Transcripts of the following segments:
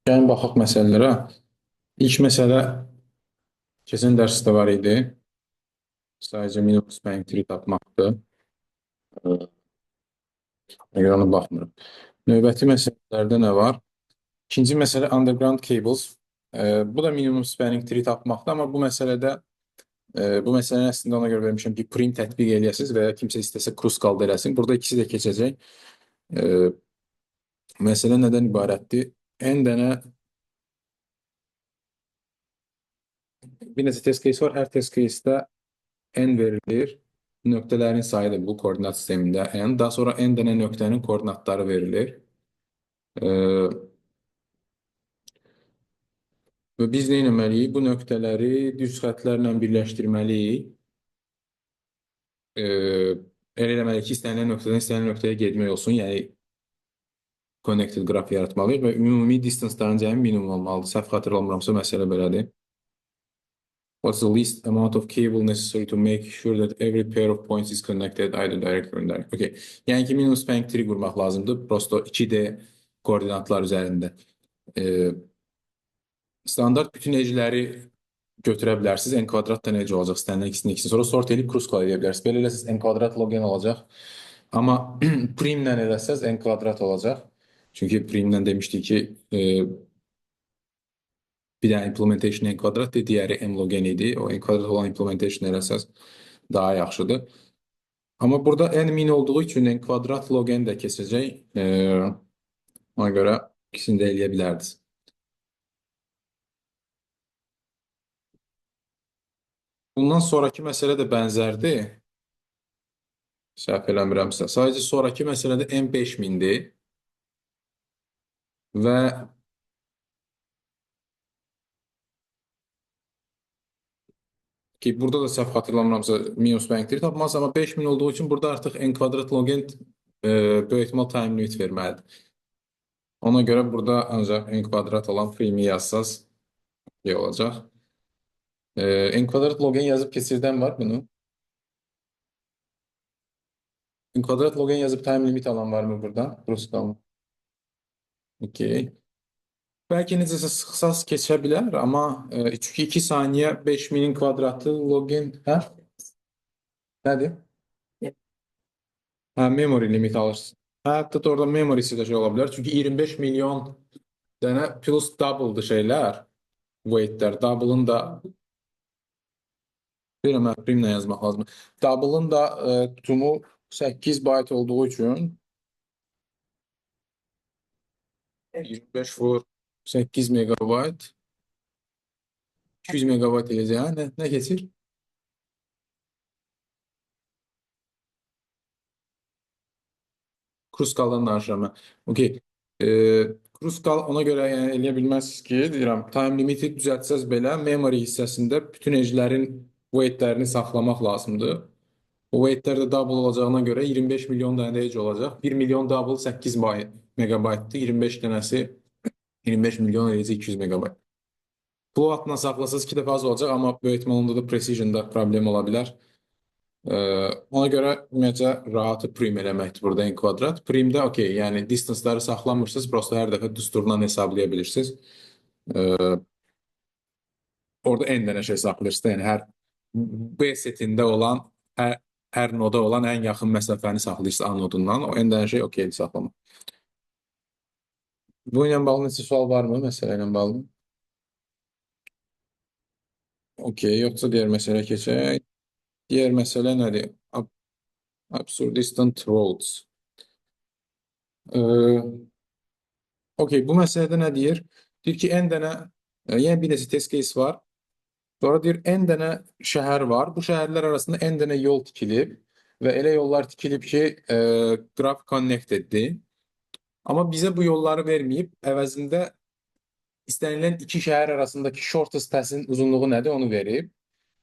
Gəlin baxaq məsələlərə. İlk məsələ keçən dərsdə var idi. Sadəcə minimum spanning tree tapmaqdır. Əgər ona baxmırıq. Növbəti məsələlərdə nə var? İkinci məsələ underground cables. Bu da minimum spanning tree tapmaqdır, amma bu məsələni əslində ona görə vermişəm ki, prim tətbiq eləyəsiniz və ya kimsə istəsə kruskal da eləsin. Burada ikisi də keçəcək. E, Məsələ nədən ibarətdir? N dənə bir neçə test case var. Hər test case-də n verilir. Nöqtələrin sayıdır bu koordinat sistemində n. Daha sonra n dənə nöqtənin koordinatları verilir. Ee, Və biz nə etməliyik? Bu nöqtələri düz xətlərlə birləşdirməliyik. Elə eləməliyik ki, istənilən nöqtədən istənilən nöqtəyə getmək olsun. Yəni connected qraf yaratmalıyıq və ümumi distanceların cəmi minimum olmalıdır. Səhv xatırlamıramsa məsələ belədir. What's the least amount of cable necessary to make sure that every pair of points is connected either direct or indirect? Okay. Yəni ki, minimum spanning tree qurmaq lazımdır. Prosto 2D koordinatlar üzərində. Standart bütün ecləri götürə bilərsiniz. N kvadrat da necə olacaq? İstənilən ikisini. Sonra sort edib kruskal edə bilərsiniz. Belə eləsəz n kvadrat log n olacaq. Amma primlə eləsəz n kvadrat olacaq. Çünki primlə demişdik ki, bir dənə implementation n kvadratdır, digəri m log n idi. O n kvadrat olan implementation eləsəz daha yaxşıdır. Amma burada n min olduğu üçün n kvadrat log n də keçəcək. Ona görə ikisini də eləyə bilərdiniz. Bundan sonraki məsələ də bənzərdir. Səhv eləmirəmsə. Sadəcə sonraki məsələdə n 5000-dir və ki, burada da səhv xatırlamıramsa minus bənqdir tapmaz, amma 5000 olduğu üçün burada artıq n kvadrat log n böyük ehtimal time limit verməlidir. Ona görə burada ancaq n kvadrat olan primi yazsaz iyi olacaq. N kvadrat log n yazıb keçirdən var bunu. N kvadrat log n yazıb time limit alan var mı buradan? Burası qalmır. Okey. Bəlkə necəsə sıxsaz keçə bilər, amma çünki 2 saniyə 5000-in kvadratı login, hə? Nədir? Hə, memory limit alırsın. Hətta da orada memory'si də şey ola bilər. Çünki 25 milyon dənə plus double'dır şeylər, weightlər. Double'ın da bilirəm, primlə yazmaq lazım. Double'ın da tutumu 8 byte olduğu üçün 25 vur 8 megabayt 200 megabayt eləyəcək. Hə, nə keçir? Kruskaldan danışıram mən. Okey. E, Kruskal ona görə yəni eləyə bilməzsiniz ki, deyirəm, time limiti düzəltsəz belə memory hissəsində bütün eclərin weightlərini saxlamaq lazımdır. O weightlər də double olacağına görə 25 milyon dənə ec olacaq. 1 milyon double 8 megabaytdır. 25 dənəsi 25 milyon eləyəcək 200 megabayt. Floatla saxlasanız 2 dəfə az olacaq, amma böyük ehtimalla da precision'da problem ola bilər. Ona görə ümumiyyətcə rahatı prim eləməkdir burada n kvadrat. Primdə okey, yəni distanceları saxlamırsınız, prosta hər dəfə düsturdan hesablaya bilirsiniz. Orada n dənə şey saxlayırsınız. Yəni hər B setində olan, hər noda olan ən yaxın məsafəni saxlayırsınız A nodundan. O n dənə şey okeydir saxlamaq. Bu ilə bağlı neçə sual varmı məsələ ilə bağlı? Okey, yoxsa digər məsələ keçək. Digər məsələ nədir? Absurdistant roads. Okey, bu məsələdə nə deyir? Deyir ki, n dənə, yəni bir neçə test case var. Sonra deyir, n dənə şəhər var. Bu şəhərlər arasında n dənə yol tikilib və elə yollar tikilib ki, qraf connecteddir. Amma bizə bu yolları verməyib, əvəzində istənilən iki şəhər arasındakı shortest pass'in uzunluğu nədir, onu verib.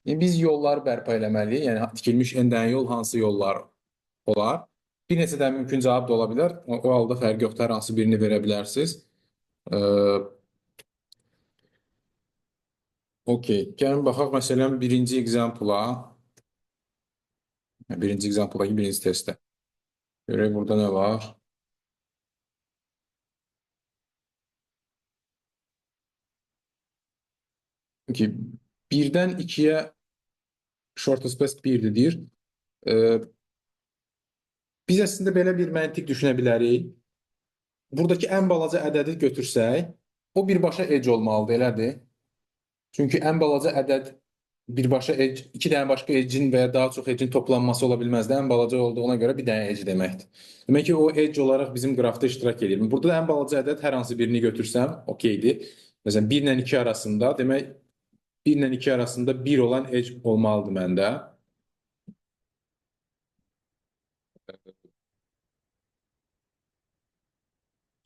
Yəni, biz yolları bərpa eləməliyik. Yəni, tikilmiş n dənə yol hansı yollar olar? Bir neçə də mümkün cavab da ola bilər. O halda fərqi yoxdur, hər hansı birini verə bilərsiniz. Okey, gəlin baxaq məsələn birinci example-a. Birinci example-daki birinci testdə. Görək burada nə var? ki birdən 2-yə shortest best 1-dir deyir. E, Biz əslində belə bir məntiq düşünə bilərik. Buradakı ən balaca ədədi götürsək, o birbaşa edge olmalıdır, elədir? Çünki ən balaca ədəd birbaşa edge, iki dənə başqa edge'in və ya daha çox edge'in toplanması ola bilməzdi. Ən balaca olduğuna görə bir dənə edge deməkdir. Demək ki, o edge olaraq bizim qrafda iştirak edir. Burada da ən balaca ədəd hər hansı birini götürsəm, okeydir. Məsələn, 1 ilə 2 arasında, demək 1 ilə 2 arasında 1 olan edge olmalıdır məndə.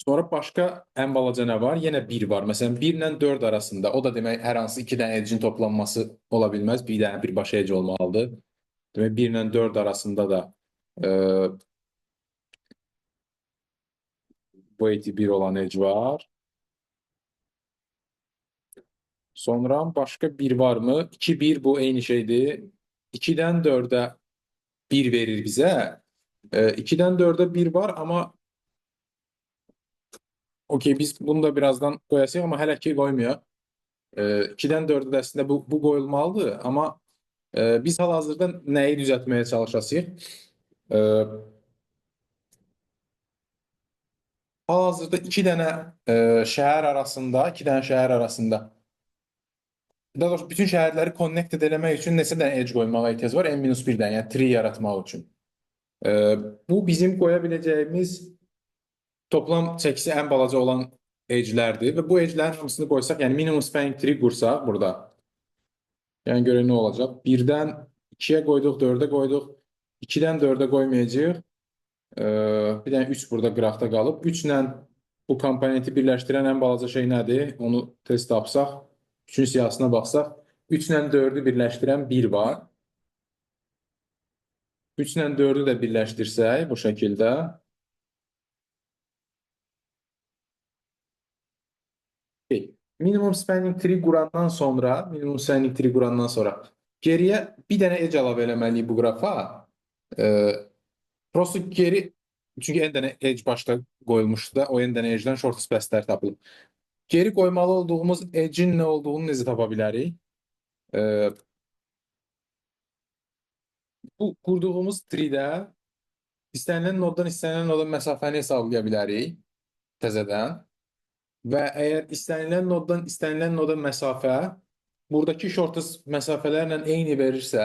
Sonra başqa ən balaca nə var? Yenə 1 var. Məsələn, 1 ilə 4 arasında. O da demək hər hansı 2 dənə edge'in toplanması ola bilməz. Bir dənə birbaşa edge olmalıdır. Demək 1 ilə 4 arasında da e, weighti 1 olan edge var. Sonra başqa 1 varmı? 2, 1 bu eyni şeydir. 2-dən 4-ə 1 verir bizə. 2-dən 4-ə 1 var, amma okey, biz bunu da birazdan qoyasıq, amma hələ ki qoymuyor. 2-dən 4-ə də əslində bu qoyulmalıdır, amma biz hal-hazırda nəyi düzəltməyə çalışasıq? E, Hal-hazırda 2 dənə şəhər arasında, 2 dənə şəhər arasında, daha doğrusu bütün şəhərləri connect eləmək üçün neçə dənə edge qoymağa ehtiyac var? N-1 dənə, yəni tree yaratmaq üçün. E, Bu bizim qoya biləcəyimiz toplam çəkisi ən balaca olan edge'lərdir və bu edge'lərin hamısını qoysaq, yəni minimum spanning tree qursaq burada, yəni görə nə olacaq? 1-dən 2-yə qoyduq, 4-ə qoyduq, 2-dən 4-ə qoymayacağıq. Bir dənə 3 burada qıraqda qalıb. 3 ilə bu komponenti birləşdirən ən balaca şey nədir? Onu test tapsaq, 3-ün siyahısına baxsaq, 3 ilə 4-ü birləşdirən 1 var. 3 ilə 4-ü də birləşdirsək bu şəkildə, minimum spanning tree qurandan sonra geriyə bir dənə edge əlavə eləməliyik bu qrafa. Prosto geri, çünki n dənə edge başda qoyulmuşdu da, o n dənə edge'dən shortest bestlər tapılıb. Geri qoymalı olduğumuz edge'in nə olduğunu necə tapa bilərik? Bu qurduğumuz tree'də istənilən noddan istənilən noda məsafəni hesablaya bilərik təzədən. Və əgər istənilən noddan istənilən noda məsafə buradakı shortest məsafələrlə eyni verirsə,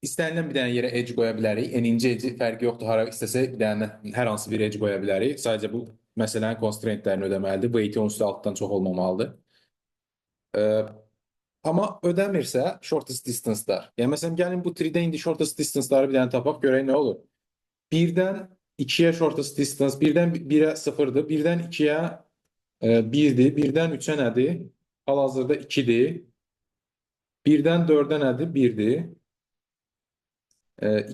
istənilən bir dənə yerə edge qoya bilərik. N-inci edge fərqi yoxdur, hara istəsək bir dənə hər hansı bir edge qoya bilərik. Sadəcə bu məsələnin constraintlərini ödəməlidir. Weighti onsuz da altdan çox olmamalıdır. Amma ödəmirsə shortest distance-lar. Yəni məsələn gəlin bu treedə indi shortest distance-ları bir dənə tapaq, görək nə olur. 1-dən 2-yə shortest distance, 1-dən 1-ə 0-dır, 1-dən 2-yə 1-dir, 1-dən 3-ə nədir? Hal-hazırda 2-dir. 1-dən 4-ə nədir? 1-dir.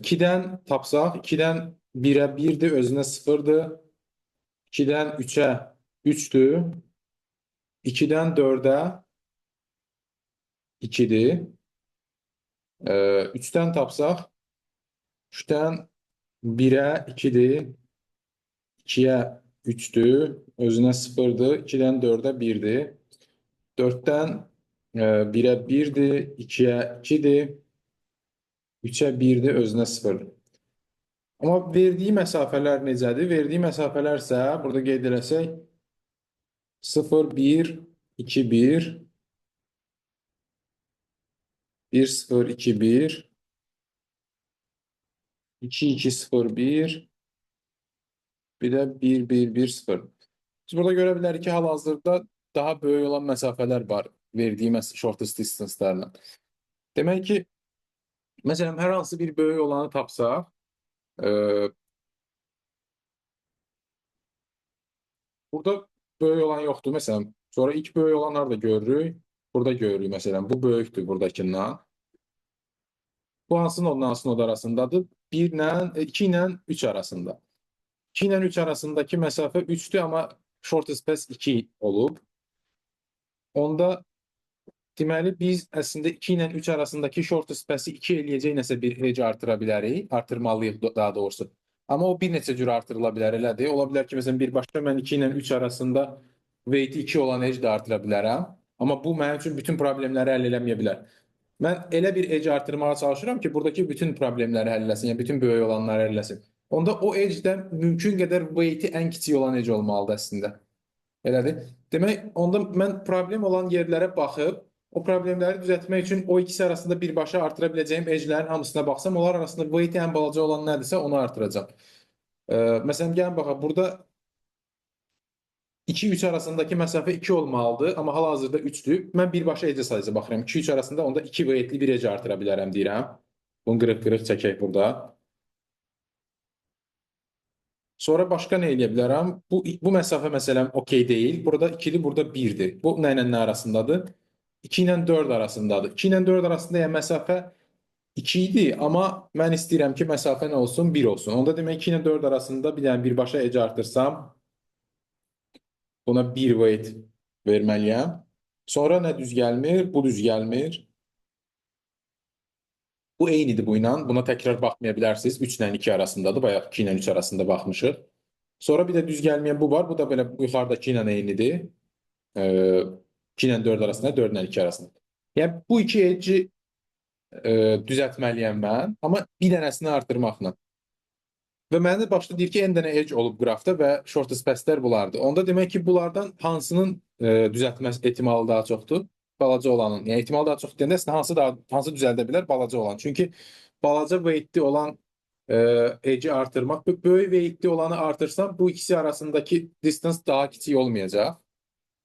2-dən tapsaq, 2-dən 1-ə 1-dir, özünə 0-dır. 2-dən 3-ə 3-dür. 2-dən 4-ə 2-dir. 3-dən tapsaq, 3-dən 1-ə 2-dir. 2-yə 3-dür, özünə 0-dır. 2-dən 4-ə 1-dir. 4-dən 1-ə 1-dir, 2-yə 2-dir. 3-ə 1-dir, özünə 0-dır. Amma verdiyi məsafələr necədir? Verdiyi məsafələr isə burada qeyd eləsək 0, 1, 2, 1, 1, 0, 2, 1, 2, 2, 0, 1, bir də 1, 1, 1, 0. Biz burada görə bilərik ki, hal-hazırda daha böyük olan məsafələr var verdiyi shortest distance-larla. Demək ki, məsələn, hər hansı bir böyük olanı tapsaq, burada böyük olan yoxdur. Məsələn, sonra ilk böyük olanları da görürük. Burada görürük, məsələn, bu böyükdür buradakindən. Bu hansı nodla hansı nod arasındadır? 2 ilə 3 arasında. 2 ilə 3 arasındakı məsafə 3-dür, amma shortest path 2 olub. Onda deməli biz əslində 2 ilə 3 arasındakı shortest path-i 2 eləyəcək nəsə bir edge artıra bilərik, artırmalıyıq daha doğrusu. Amma o bir neçə cür artırıla bilər, elədir. Ola bilər ki, məsələn, birbaşa mən 2 ilə 3 arasında weight 2 olan edge də artıra bilərəm. Amma bu mənim üçün bütün problemləri həll eləməyə bilər. Mən elə bir edge artırmağa çalışıram ki, buradakı bütün problemləri həll eləsin, yəni bütün böyük olanları həll eləsin. Onda o edge-dən mümkün qədər weight-i ən kiçik olan edge olmalıdır əslində. Elədir. Demək, onda mən problem olan yerlərə baxıb, o problemləri düzəltmək üçün o ikisi arasında birbaşa artıra biləcəyim edge-lərin hamısına baxsam, onlar arasında weight-i ən balaca olan nədirsə, onu artıracağam. Məsələn, gəlin baxaq, burada 2-3 arasındakı məsafə 2 olmalıdır, amma hal-hazırda 3-dür. Mən birbaşa edge sayıca baxıram. 2-3 arasında onda 2 weight-li bir edge artıra bilərəm deyirəm. Bunu qırıq-qırıq çəkək burada. Sonra başqa nə edə bilərəm? Bu məsafə məsələn okey deyil. Burada 2-dir, burada 1-dir. Bu nə ilə nə arasındadır? 2 ilə 4 arasındadır. 2 ilə 4 arasında yəni məsafə 2 idi, amma mən istəyirəm ki, məsafə nə olsun? 1 olsun. Onda demək 2 ilə 4 arasında bir dənə birbaşa edge artırsam, buna 1 weight verməliyəm. Sonra nə düz gəlmir? Bu düz gəlmir. Bu eynidir bu ilə. Buna təkrar baxmaya bilərsiniz. 3 ilə 2 arasındadır. Bayaq 2 ilə 3 arasında baxmışıq. Sonra bir də düz gəlməyən bu var. Bu da belə yuxarıdakı ilə eynidir. 2 ilə 4 arasında, 4 ilə 2 arasında. Yəni bu iki edge'i düzəltməliyəm mən, amma bir dənəsini artırmaqla. Və mənə başda deyir ki, n dənə edge olub qrafda və shortest path'lər bulardır. Onda demək ki, bunlardan hansının düzəltməsi ehtimalı daha çoxdur? Balaca olanın. Yəni ehtimal daha çox deyəndə əslində hansı düzəldə bilər? Balaca olan. Çünki balaca weightli olan edge'i artırmaq, böyük weightli olanı artırsam bu ikisi arasındakı distance daha kiçik olmayacaq.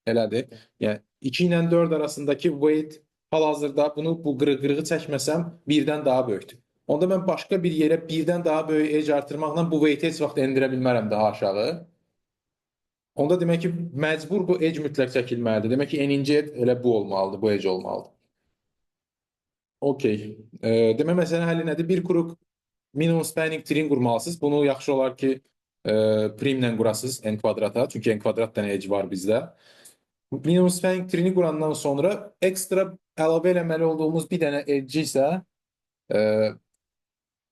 Elədir. Yəni 2 ilə 4 arasındakı weight hal-hazırda bu qırığı çəkməsəm birdən daha böyükdür. Onda mən başqa bir yerə birdən daha böyük edge artırmaqla bu weight-i heç vaxt endirə bilmərəm daha aşağı. Onda demək ki, məcbur bu edge mütləq çəkilməlidir. Demək ki, eninci edge elə bu olmalıdır, bu edge olmalıdır. Okey. Demək məsələn həll nədir? Bir qrup minimum spanning tree qurmalısınız. Bunu yaxşı olar ki, primlə qurasınız n kvadrata. Çünki n kvadrat dənə edge var bizdə. Minimum spanning tree-ni qurandan sonra ekstra əlavə eləməli olduğumuz bir dənə edge isə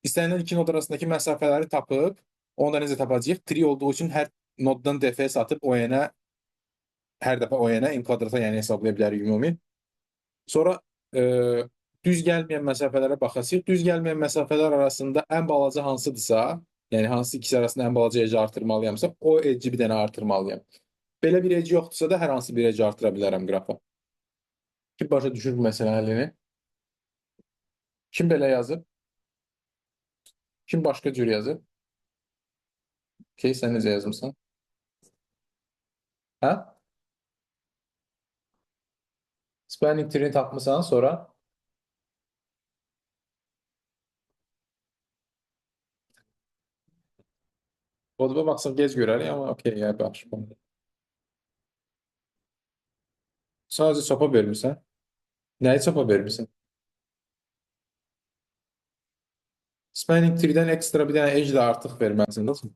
istənilən iki nod arasındakı məsafələri tapıb, onu da necə tapacağıq? Tree olduğu üçün hər noddan DFS atıb o-yenə hər dəfə o-yenə n kvadrata yəni hesablaya bilərik ümumi. Sonra düz gəlməyən məsafələrə baxacağıq. Düz gəlməyən məsafələr arasında ən balaca hansıdırsa, yəni hansı ikisi arasında ən balaca edge artırmalıyamsa, o edge bir dənə artırmalıyam. Belə bir edge yoxdursa da hər hansı bir edge artıra bilərəm qrafa. Kim başa düşür bu məsələ həllini? Kim belə yazıb? Kim başqa cür yazıb? Okey, sən necə yazmısan? Hə? Spanning tree-ni tapmısan sonra? Koduma baxsam gec görərik, amma okey, ya yaxşı. Sadəcə çapa vermirsən. Nəyi çapa vermirsən? Spanning tree-dən ekstra bir dənə edge də artıq verməlisən. Nasıl?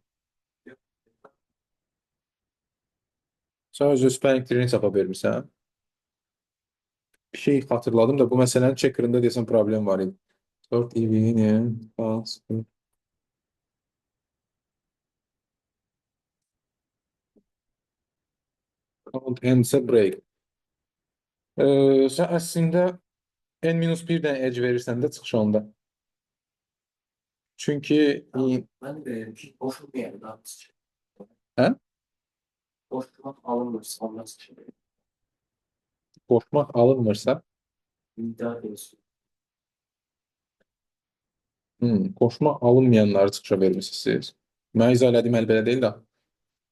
Sadəcə spanning tree-ni çapa vermirsən. Bir şey xatırladım da bu məsələnin checkerında deyəsən problem var idi. Sort EV-nin count ends-ə break. Sən əslində n-1 dənə edge verirsən də çıxış onda. Çünki Ben de boşluk bir yerde daha sıçrayım. hə? Boşluk alınmışsa ondan sıçrayım. Qoşmaq alınmırsa, İddia ediyorsun. qoşmaq alınmayanları çıxışa vermisiniz. Mən izah elədiyim əl belə deyil də.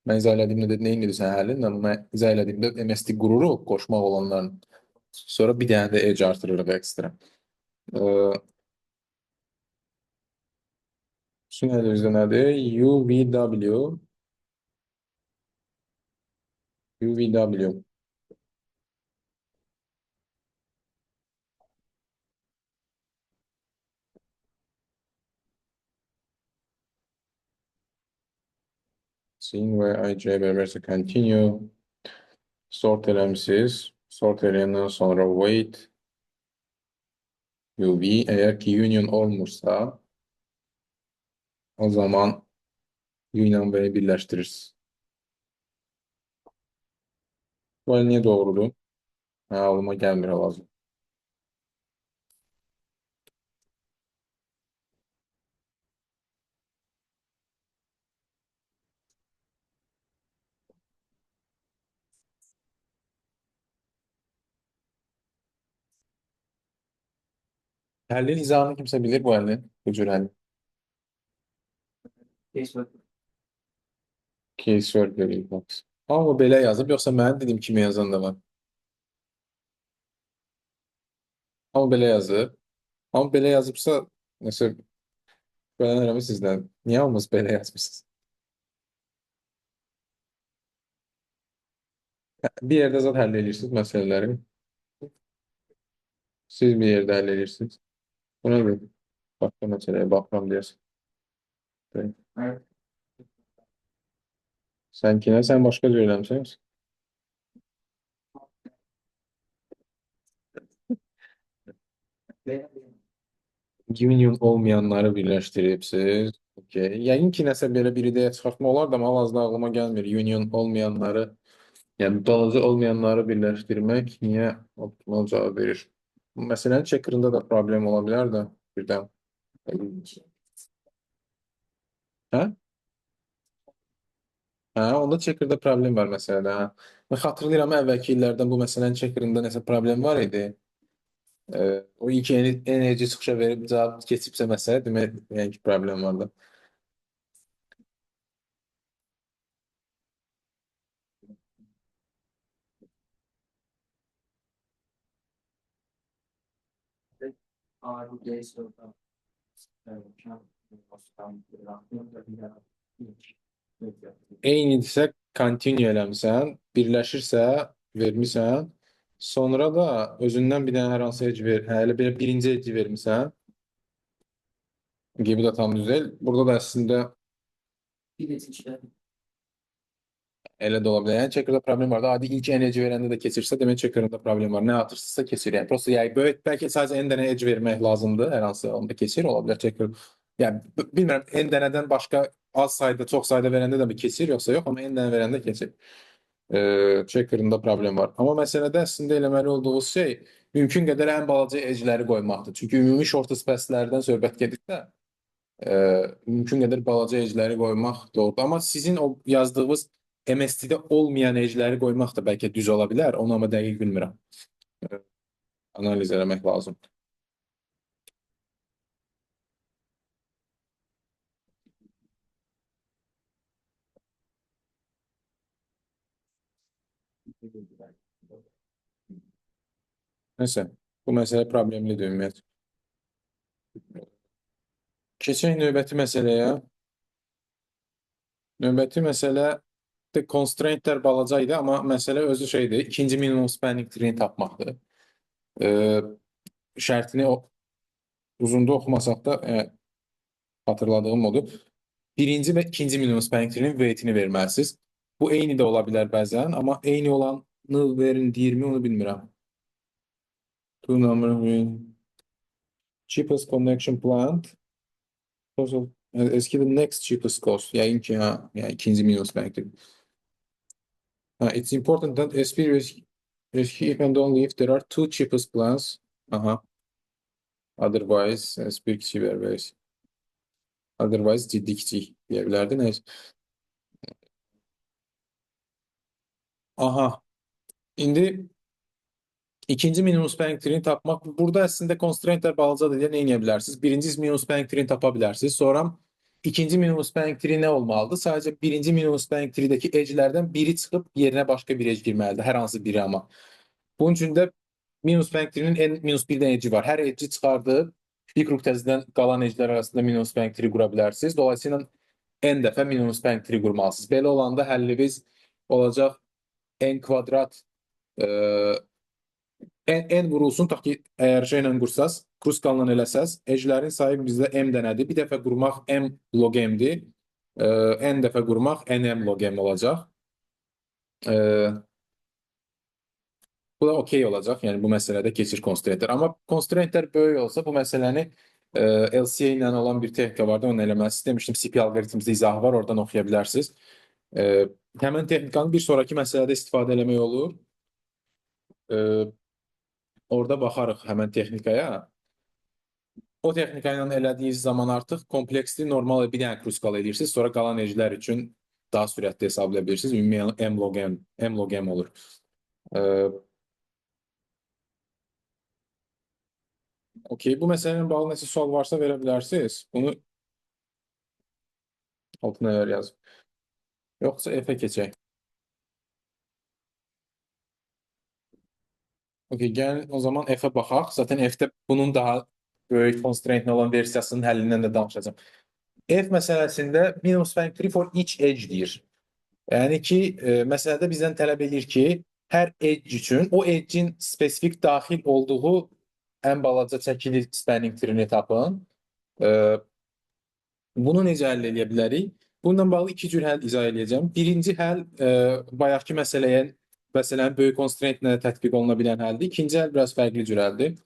Mən izah elədiyimdə də neyin edirsən həlin? Mən izah elədiyimdə MST qururuq qoşmaq olanların. Sonra bir dənə də edge artırırıq ekstra. Şu nədir bizdə nədir? UVW. Scene where IJ bərabərsə continue. Sort eləmişsiniz. Sort eləyəndən sonra wait. UV. Əgər ki union olmursa, o zaman U ilə B-yi birləşdirirsiniz. Bu niyə doğrudur? Hə, ağlıma gəlmir lazım. Həllin izahını kimsə bilir bu həllin? Bu cür həll. Facebook Case Worker Inbox. Amma belə yazıb, yoxsa mənim dediyim kimi yazan da var. Amma belə yazıb. Amma belə yazıbsa, nəsə bəyənirəm sizdən. Niyə hamınız belə yazmışsınız? Bir yerdə zət həll edirsiniz məsələləri. Siz bir yerdə həll edirsiniz. Bu nədir? Başqa məsələyə baxıram deyəsən. evet. Sənkinə sən başqa cür eləmişsən. Benim Union olmayanları birləşdiribsiz. Okay. Yəqin ki, nəsə belə bir ideya çıxartma olar da, amma hal-hazırda ağlıma gəlmir. Union olmayanları, yəni balaca olmayanları birləşdirmək niyə optimal cavab verir? Məsələnin checkerında da problem ola bilər də birdən. Hə? Hə, onda checkerda problem var məsələdə. Hə. Mən xatırlayıram əvvəlki illərdən bu məsələnin checkerında nəsə problem var idi. O ilk enerji çıxışa verib cavab keçibsə məsələ, demək yəni ki, problem var da. ağır bir sorun. Evet. Eynidirsə continue eləmisən, birləşirsə vermisən, sonra da özündən bir dənə hər hansı edge ver, hə, elə belə birinci edge vermisən, gibi də tam düz deyil. Burada da əslində Bir de işte elə də ola bilər. Yəni checker'da problem var da, adi ilk edge verəndə də keçirsə, demək checker'da problem var. Nə atırsızsa keçir. Yəni prosta yəni böyle bəlkə sadəcə n dənə edge vermək lazımdır. Hər hansı onda keçir ola bilər checker. Yəni bilmirəm n dənədən başqa az sayda, çox sayda verəndə də bir keçir yoxsa yox, amma n dənə verəndə keçir. Checker'ında problem var. Amma məsələdə əslində eləməli olduğunuz şey mümkün qədər ən balaca edge'ləri qoymaqdır. Çünki ümumi shortest path'lərdən söhbət gedirsə, mümkün qədər balaca edge'ləri qoymaq doğrudur. Amma sizin o yazdığınız MST-də olmayan edge'ləri qoymaq da bəlkə düz ola bilər. Onu amma dəqiq bilmirəm. Analiz eləmək lazım. Nəsə, bu məsələ problemlidir ümumiyyətlə. Keçək növbəti məsələyə. Növbəti məsələ de constraintlər balaca idi, amma məsələ özü şeydir. İkinci minimum spanning tree-ni tapmaqdır. Şərtini uzunda oxumasaq da hatırladığım odur. Birinci və ikinci minimum spanning tree-nin weightini verməlisiniz. Bu eyni də ola bilər bəzən, amma eyni olanı verin 20, onu bilmirəm. Two number cheapest connection plant. Eski the next cheapest cost. Yəqin ki, ha, yəni ikinci minimum spanning tree. It's important that SP risk if and only if there are two cheapest plans. Aha. Otherwise, SP kiçik vermeliyiz. Otherwise ciddi kiçik deyə bilərdi. Neyse. Aha. İndi ikinci minimum spanning tree-ni tapmaq. Burada əslində constraintlər balacadır deyə nə edə bilərsiniz? Birinci minimum spanning tree-ni tapa bilərsiniz. Sonra ikinci minimum spanning tree nə olmalıdır? Sadəcə birinci minimum spanning tree-dəki edge-lərdən biri çıxıb yerinə başqa bir edge girməlidir. Hər hansı biri amma. Bunun üçün də minimum spanning tree-nin n minus 1 dənə edge var. Hər edge çıxardıb bir qrup təzədən qalan edge-lər arasında minimum spanning tree qura bilərsiniz. Dolayısıyla n dəfə minimum spanning tree qurmalısınız. Belə olanda həllimiz olacaq n kvadrat n vurulsun, ta ki əgər şeylə qursaz, kruskalla eləsəz, edge'lərin sayı bizdə m dənədir. Bir dəfə qurmaq m log m-dir. N dəfə qurmaq nm log m olacaq. Bu da okey olacaq. Yəni bu məsələdə keçir constraintlər. Amma constraintlər böyük olsa bu məsələni LCA ilə olan bir texnika vardı, onu eləməlisiniz. Demişdim, CP alqoritmimizdə izahı var, oradan oxuya bilərsiniz. Həmin texnikanı bir sonraki məsələdə istifadə eləmək olur. orada baxarıq həmən texnikaya. O texnika ilə elədiyiniz zaman artıq kompleksli normal bir dənə kruskal edirsiniz. Sonra qalan eclər üçün daha sürətli hesablaya bilirsiniz. Ümumi M log M olur. Ee, okey. Bu məsələnin bağlı nəsə sual varsa verə bilərsiniz. Bunu altına yazın. Yoxsa F-ə keçək. Okey, gəlin o zaman F-ə baxaq. Zaten F-də bunun daha böyük constraint olan versiyasının həllindən də danışacağım. F məsələsində minimum spanning tree for each edge deyir. Yəni ki, məsələdə bizdən tələb edir ki, hər edge üçün o edge'in spesifik daxil olduğu ən balaca çəkili spanning tree-ni tapın. Bunu necə həll edə bilərik? Bununla bağlı iki cür həll izah edəcəm. Birinci həll bayaqki məsələnin böyük constraint-lə tətbiq oluna bilən həldir. İkinci həll biraz fərqli cür həldir.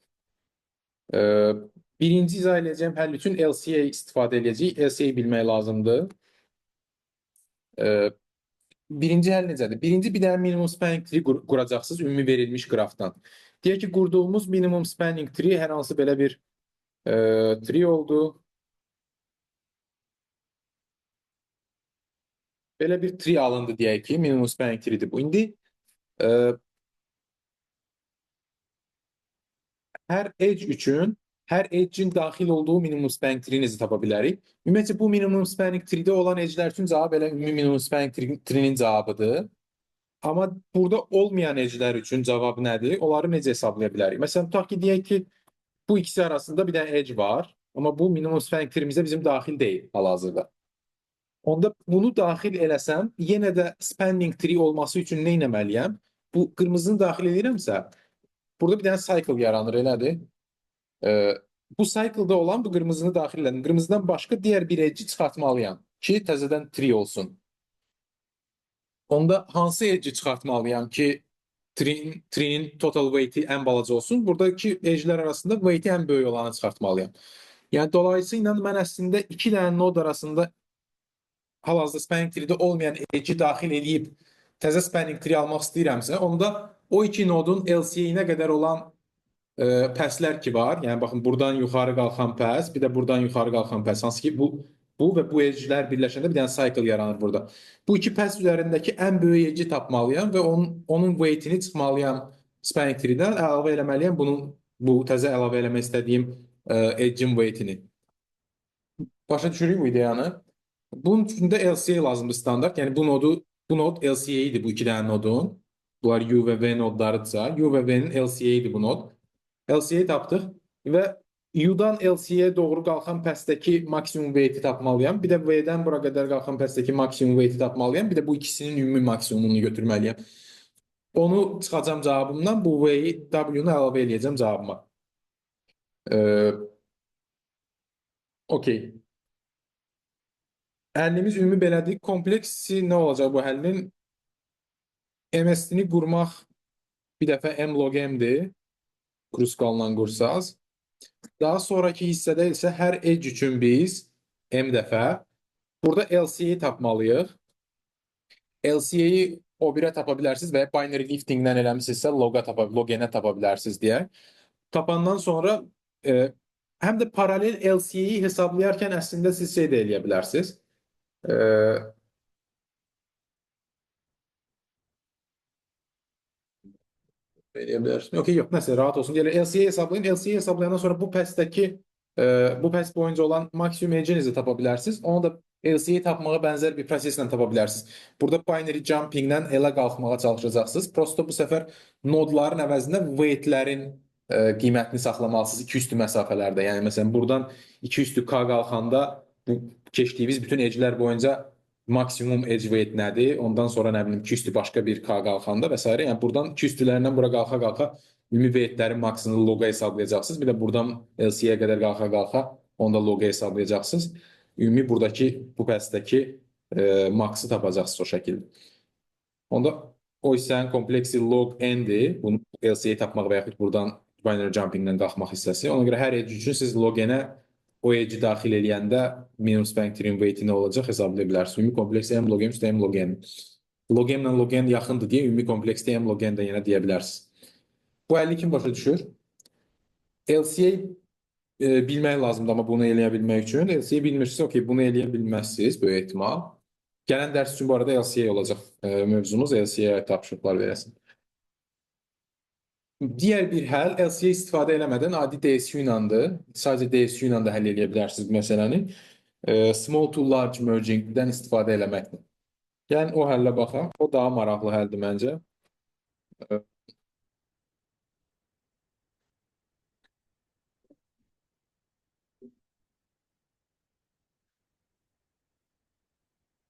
Birinci izah edəcəyim həll üçün LCA istifadə edəcəyik. LCA bilmək lazımdır. Birinci həll necədir? Birinci bir dənə minimum spanning tree quracaqsınız ümumi verilmiş qrafdan. Deyək ki, qurduğumuz minimum spanning tree hər hansı belə bir tree oldu. Belə bir tree alındı deyək ki, minimum spanning tree'dir bu. İndi hər edge üçün hər edge'in daxil olduğu minimum spanning tree-nizi tapa bilərik. Ümumiyyətlə bu minimum spanning tree-də olan edge'lər üçün cavab elə ümumi minimum spanning tree-nin cavabıdır. Amma burada olmayan edge'lər üçün cavab nədir? Onları necə hesablaya bilərik? Məsələn, tutaq ki, deyək ki, bu ikisi arasında bir dənə edge var, amma bu minimum spanning tree-imizə bizim daxil deyil hal-hazırda. Onda bunu daxil eləsəm, yenə də spanning tree olması üçün nə etməliyəm? Bu qırmızını daxil edirəmsə, burada bir dənə cycle yaranır, elədir? Bu cycle-da olan bu qırmızını daxil elədim. Qırmızıdan başqa digər bir edge çıxartmalıyam ki, təzədən tree olsun. Onda hansı edge çıxartmalıyam ki, tree'nin total weight'i ən balaca olsun? Buradakı edge'lər arasında weight'i ən böyük olanı çıxartmalıyam. Yəni, dolayısıyla mən əslində iki dənə node arasında hal-hazırda spanning tree-də olmayan edge'i daxil edib təzə spanning tree almaq istəyirəmsə, onda o iki nodun LCA-nə qədər olan pəslər ki var. Yəni, baxın, buradan yuxarı qalxan pəs, bir də buradan yuxarı qalxan pəs. Hansı ki, bu və bu edge'lər birləşəndə bir dənə cycle yaranır burada. Bu iki pəs üzərindəki ən böyük edge'i tapmalıyam və onun weight'ini çıxmalıyam spanning tree-dən, əlavə eləməliyəm bu təzə əlavə eləmək istədiyim edge'in weight'ini. Başa düşürük bu ideyanı? Bunun üçün də LCA lazımdır standart. Yəni bu nod LCA-idir bu iki dənə nodun. Bunlar U və V nodlarıdırsa, U və V-nin LCA-idir bu nod. LCA tapdıq və U-dan LCA-yə doğru qalxan pəsdəki maksimum weight-i tapmalıyam. Bir də V-dən bura qədər qalxan pəsdəki maksimum weight-i tapmalıyam. Bir də bu ikisinin ümumi maksimumunu götürməliyəm. Onu çıxacam cavabımdan, bu V-yi, W-nu əlavə edəcəm cavabıma. Okey. Həllimiz ümumi belədir. Kompleksi nə olacaq bu həllin? MST-ni qurmaq bir dəfə M log M-dir. Kruskalla qursaz. Daha sonraki hissədə isə hər edge üçün biz M dəfə burada LCA-yi tapmalıyıq. LCA-yi o birə tapa bilərsiniz və ya binary lifting-dən eləmişsinizsə log-n-ə tapa bilərsiniz deyə. Tapandan sonra həm də paralel LCA-yi hesablayarkən əslində siz şey də eləyə bilərsiniz. Eləyə bilərsin. Okey, yox, nəsə, rahat olsun. Yəni, LCA hesablayın. LCA hesablayandan sonra bu pəs boyunca olan maksimum edge-nizi tapa bilərsiniz. Onu da LCA tapmağa bənzər bir proseslə tapa bilərsiniz. Burada binary jumping-lə elə qalxmağa çalışacaqsınız. Prosto bu səfər nodların əvəzində weight-lərin qiymətini saxlamalısınız 2 üstü məsafələrdə. Yəni, məsələn, buradan 2 üstü K qalxanda bu keçdiyimiz bütün edge-lər boyunca maksimum edge weight nədir? Ondan sonra nə bilim 2 üstü başqa bir K qalxanda və s. Yəni buradan 2 üstülərindən bura qalxa-qalxa ümumi weight-lərin maksimum loqa hesablayacaqsınız. Bir də buradan LCA-yə qədər qalxa-qalxa onda loqa hesablayacaqsınız. Ümumi buradakı bu pəsdəki maksı tapacaqsınız o şəkildə. Onda o hissənin kompleksi log n-dir. Bunu LCA tapmaq və yaxud buradan binary jumping-lə qalxmaq hissəsi. Ona görə hər edge üçün siz log n-ə o edge daxil eləyəndə minimum spanning tree weight-i nə olacaq hesablaya bilərsiniz. Ümumi kompleksdə M log M üstə M log N. Log M ilə log N yaxındır deyə ümumi kompleksdə M log N də yenə deyə bilərsiniz. Bu 50 kim başa düşür? LCA bilmək lazımdır amma bunu eləyə bilmək üçün. LCA bilmirsiniz, okey, bunu eləyə bilməzsiniz böyük ehtimal. Gələn dərs üçün bu arada LCA olacaq mövzumuz. LCA tapşırıqlar verəsin. Digər bir həll LCA istifadə eləmədən adi DSU iləndir. Sadəcə DSU ilə də həll edə bilərsiniz bu məsələni. Small to large merging-dən istifadə eləməklə. Yəni o həllə baxaq. O daha maraqlı həldir məncə.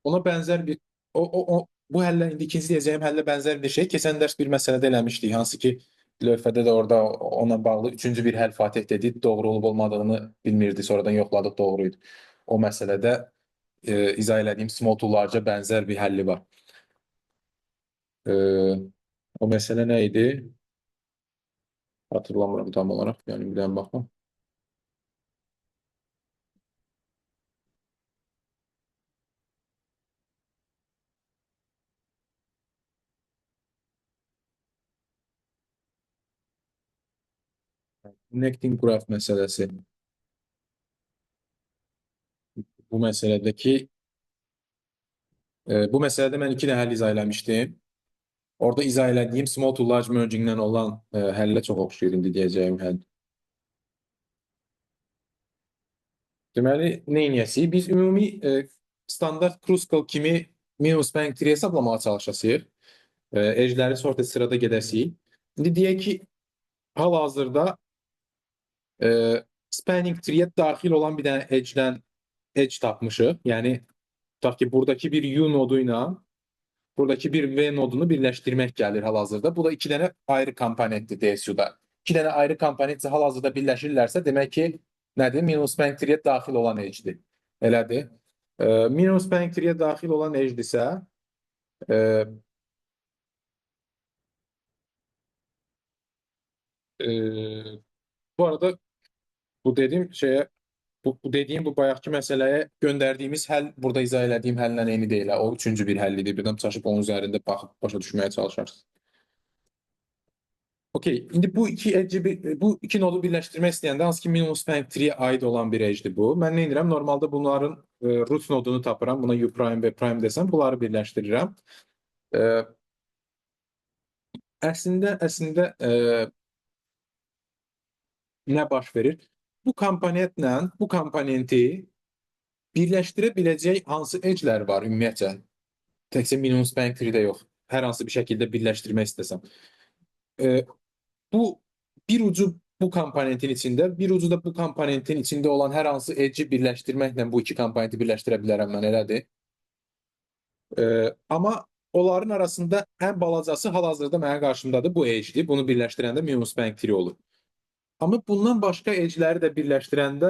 Ona bənzər bir bu həllə indi ikinci deyəcəyim həllə bənzər bir şey. Keçən dərs bir məsələdə eləmişdik, hansı ki lövhədə də orada ona bağlı üçüncü bir həll Fatih dedi, doğru olub olmadığını bilmirdi, sonradan yoxladıq, doğru idi. O məsələdə izah elədiyim small to large-a bənzər bir həlli var. E, O məsələ nə idi? Hatırlamıram tam olaraq. Yəni bir dənə baxım. Connecting graph məsələsi. Bu məsələdəki bu məsələdə mən iki də həll izah eləmişdim. Orada izah elədiyim small to large merging-lə olan həllə çox oxşayır indi deyəcəyim həll. Deməli, nə edəcəyik? Biz ümumi standart Kruskal kimi minimum spanning tree hesablamağa çalışacağıq. Edge'ləri sorted sırada gedəsiyik. İndi deyək ki, hal-hazırda spanning tree-yə daxil olan bir dənə edge tapmışıq. Yəni, tutaq ki, buradakı bir U nodu ilə buradakı bir V nodunu birləşdirmək gəlir hal-hazırda. Bu da iki dənə ayrı komponentdir DSU-da. İki dənə ayrı komponent hal-hazırda birləşirlərsə, demək ki, nədir? Minimum spanning tree-yə daxil olan edge-dir. Elədir. Minimum spanning tree-yə daxil olan edge-dirsə, bu arada bu dediyim şeyə bu bayaqki məsələyə göndərdiyimiz həll burada izah elədiyim həllə eyni deyil. O üçüncü bir həll idi. Birdən çaşıb onun üzərində baxıb başa düşməyə çalışarsınız. Okey, indi bu iki nodu birləşdirmək istəyəndə hansı ki minimum spanning tree-yə aid olan bir edge-dir bu. Mən nə edirəm? Normalda bunların root nodunu tapıram. Buna U prime və prime desəm, bunları birləşdirirəm. Əslində nə baş verir? Bu komponentlə bu komponenti birləşdirə biləcək hansı edge-lər var ümumiyyətcə? Təkcə minimum spanning tree-də yox. Hər hansı bir şəkildə birləşdirmək istəsəm. Bu bir ucu bu komponentin içində, bir ucu da bu komponentin içində olan hər hansı edge-i birləşdirməklə bu iki komponenti birləşdirə bilərəm mən, elədir. Amma onların arasında ən balacası hal-hazırda mənim qarşımdadır, bu edge-dir. Bunu birləşdirəndə minimum spanning tree olur. Amma bundan başqa edge-ləri də birləşdirəndə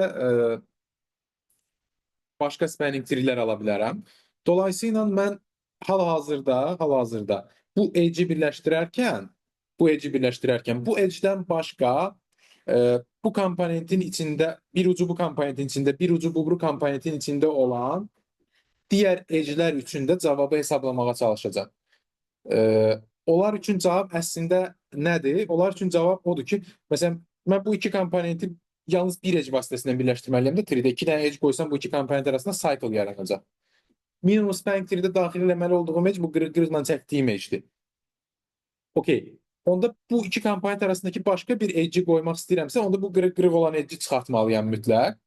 başqa spanning tree-lər ala bilərəm. Dolayısıyla mən hal-hazırda bu edge-i birləşdirərkən bu edge-dən başqa bu komponentin içində, bir ucu bu komponentin içində, bir ucu bu komponentin içində olan digər edge-lər üçün də cavabı hesablamağa çalışacağam. Onlar üçün cavab əslində nədir? Onlar üçün cavab odur ki, məsələn, mən bu iki komponenti yalnız bir edge vasitəsilə birləşdirməliyəm də 3-də. İki dənə edge qoysam bu iki komponent arasında cycle yaranacaq. Minimum spanning tree-də daxil eləməli olduğum edge bu qırıq-qırıqla çəkdiyim edge-dir. Okey. Onda bu iki komponent arasındakı başqa bir edge qoymaq istəyirəmsə, onda bu qırıq-qırıq olan edge çıxartmalıyam mütləq.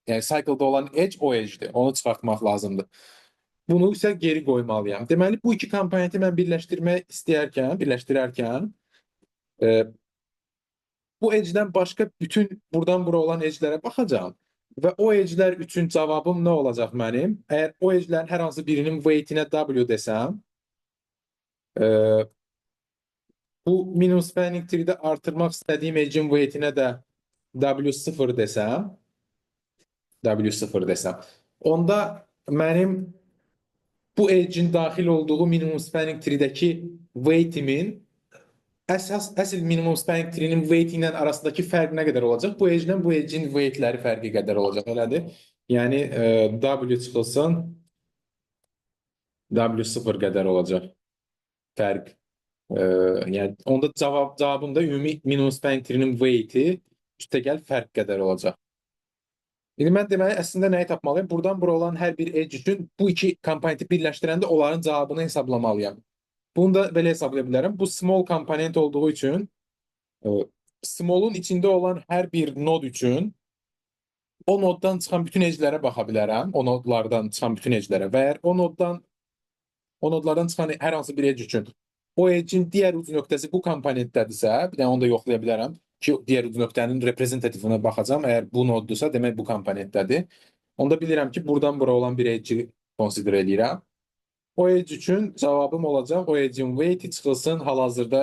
Yəni cycle-da olan edge o edge-dir. Onu çıxartmaq lazımdır. Bunu isə geri qoymalıyam. Deməli, bu iki komponenti mən birləşdirərkən bu edge-dən başqa bütün buradan bura olan edge-lərə baxacağam və o edge-lər üçün cavabım nə olacaq mənim? Əgər o edge-lərin hər hansı birinin weight-inə W desəm, bu minimum spanning tree-də artırmaq istədiyim edge-in weight-inə də W0 desəm, onda mənim bu edge-in daxil olduğu minimum spanning tree-dəki weight-imin əsl minimum spanning tree-nin weight ilə arasındakı fərq nə qədər olacaq? Bu edge-lə bu edge-in weight-ləri fərqi qədər olacaq, elədir? Yəni W çıxılsın W0 qədər olacaq fərq. E, Yani onda cavabında ümumi minimum spanning tree'nin weight'i üstəgəl fərq qədər olacaq. İndi mən deməli əslində nəyi tapmalıyım? Buradan bura olan hər bir edge üçün bu iki komponenti birləşdirəndə onların cavabını hesablamalıyam. Bunu da belə hesablaya bilərəm. Bu small komponent olduğu üçün e, small'un içində olan hər bir nod üçün o noddan çıxan bütün edge'lərə baxa bilərəm. O nodlardan çıxan bütün edge'lərə və əgər o nodlardan çıxan hər hansı bir edge üçün o edge'in digər uc nöqtəsi bu komponentdədirsə, bir dənə onu da yoxlaya bilərəm ki, digər uc nöqtənin reprezentativına baxacağam. Əgər bu noddursa, demək bu komponentdədir. Onda bilirəm ki, buradan bura olan bir edge'i consider eləyirəm. O edge üçün cavabım olacaq. O edge'in weight'i çıxılsın hal-hazırda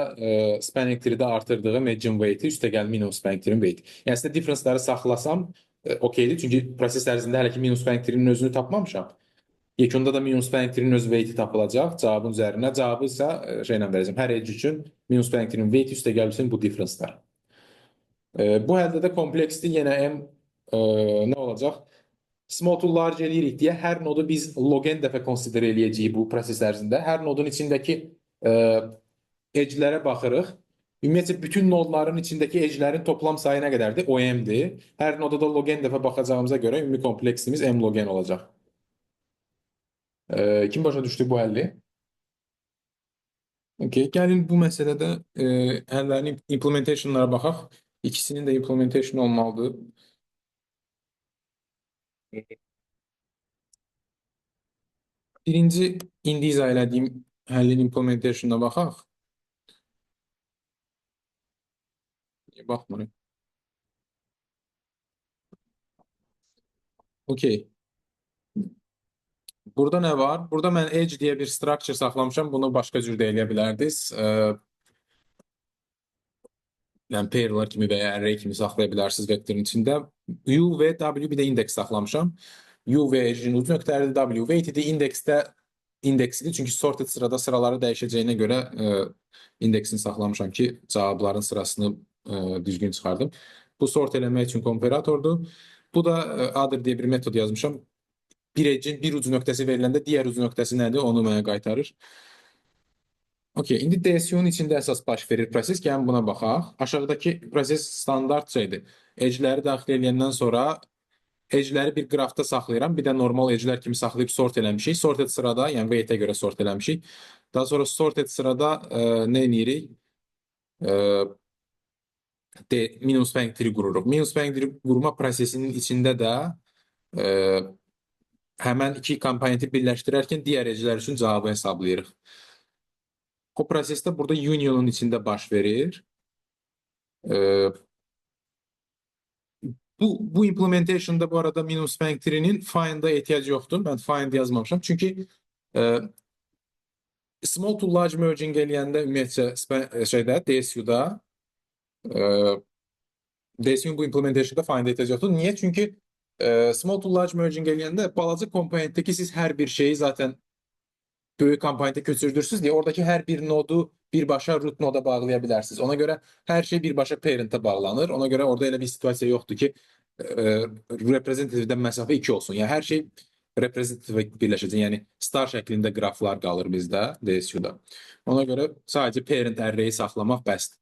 spanning tree'də artırdığım edge'in weight'i üstəgəl minimum spanning tree'in weight'i. Yəni sizdə difference'ları saxlasam okeydir. Çünki proses ərzində hələ ki minimum spanning tree'nin özünü tapmamışam. Yekunda da minimum spanning tree'nin öz weight'i tapılacaq cavabın üzərinə. Cavabı isə şeylə verəcəm. Hər edge üçün minimum spanning tree'nin weight'i üstəgəlsin bu difference'lar. Bu həldə də kompleksli yenə nə olacaq? Small to large eləyirik deyə hər nodu biz log n dəfə consider eləyəcəyik bu proses ərzində. Hər nodun içindəki edge'lərə baxırıq. Ümumiyyətlə bütün nodların içindəki edge'lərin toplam sayı nə qədərdir? O m'dir. Hər noda da log n dəfə baxacağımıza görə ümumi kompleksimiz m log n olacaq. Kim başa düşdü bu həlli? Okay. Gəlin bu məsələdə həllərin implementationlara baxaq. İkisinin də implementation olmalıdır. Birinci indi izah elədiyim həllin implementationına baxaq. Baxmırıq. Okey. Burada nə var? Burada mən edge deyə bir structure saxlamışam. Bunu başqa cür də eləyə bilərdiniz. Yəni pairlər kimi və ya array kimi saxlaya bilərsiniz vektorun içində. U və W bir də indeks saxlamışam. U və edge'in uc nöqtələri W weightidir. İndeksdə indeksidir. Çünki sorted sırada sıraları dəyişəcəyinə görə indeksini saxlamışam ki, cavabların sırasını düzgün çıxardım. Bu sort eləmək üçün komparatordur. Bu da other deyə bir metod yazmışam. Bir edge'in bir uc nöqtəsi veriləndə digər uc nöqtəsi nədir? Onu mənə qaytarır. Okey, indi DSU-nun içində əsas baş verir proses. Gəlin buna baxaq. Aşağıdakı proses standart şeydir. Edge'ləri daxil edəndən sonra edge'ləri bir qrafda saxlayıram. Bir də normal edge'lər kimi saxlayıb sort eləmişik. Sorted sırada, yəni weight-ə görə sort eləmişik. Daha sonra sorted sırada nə edirik? Minimum spanning tree qururuq. Minimum spanning tree qurma prosesinin içində də həmən iki komponenti birləşdirərkən digər edge'lər üçün cavabı hesablayırıq. O prosesdə burada union'un içində baş verir. Bu implementation'da bu arada minimum spanning tree'nin find'a ehtiyac yoxdur. Mən find yazmamışam. Çünki small to large merging eləyəndə ümumiyyətcə şeydə DSU-da DSU-nun bu implementation'da find'a ehtiyac yoxdur. Niyə? Çünki small to large merging eləyəndə balaca komponentdəki siz hər bir şeyi zaten böyük komponentə köçürdürsünüz deyə oradakı hər bir nodu birbaşa root noda bağlaya bilərsiniz. Ona görə hər şey birbaşa parent'a bağlanır. Ona görə orada elə bir situasiya yoxdur ki, reprezentativdən məsafə 2 olsun. Yəni hər şey reprezentativə birləşəcək. Yəni star şəklində qraflar qalır bizdə DSU-da. Ona görə sadəcə parent array saxlamaq bəsdir.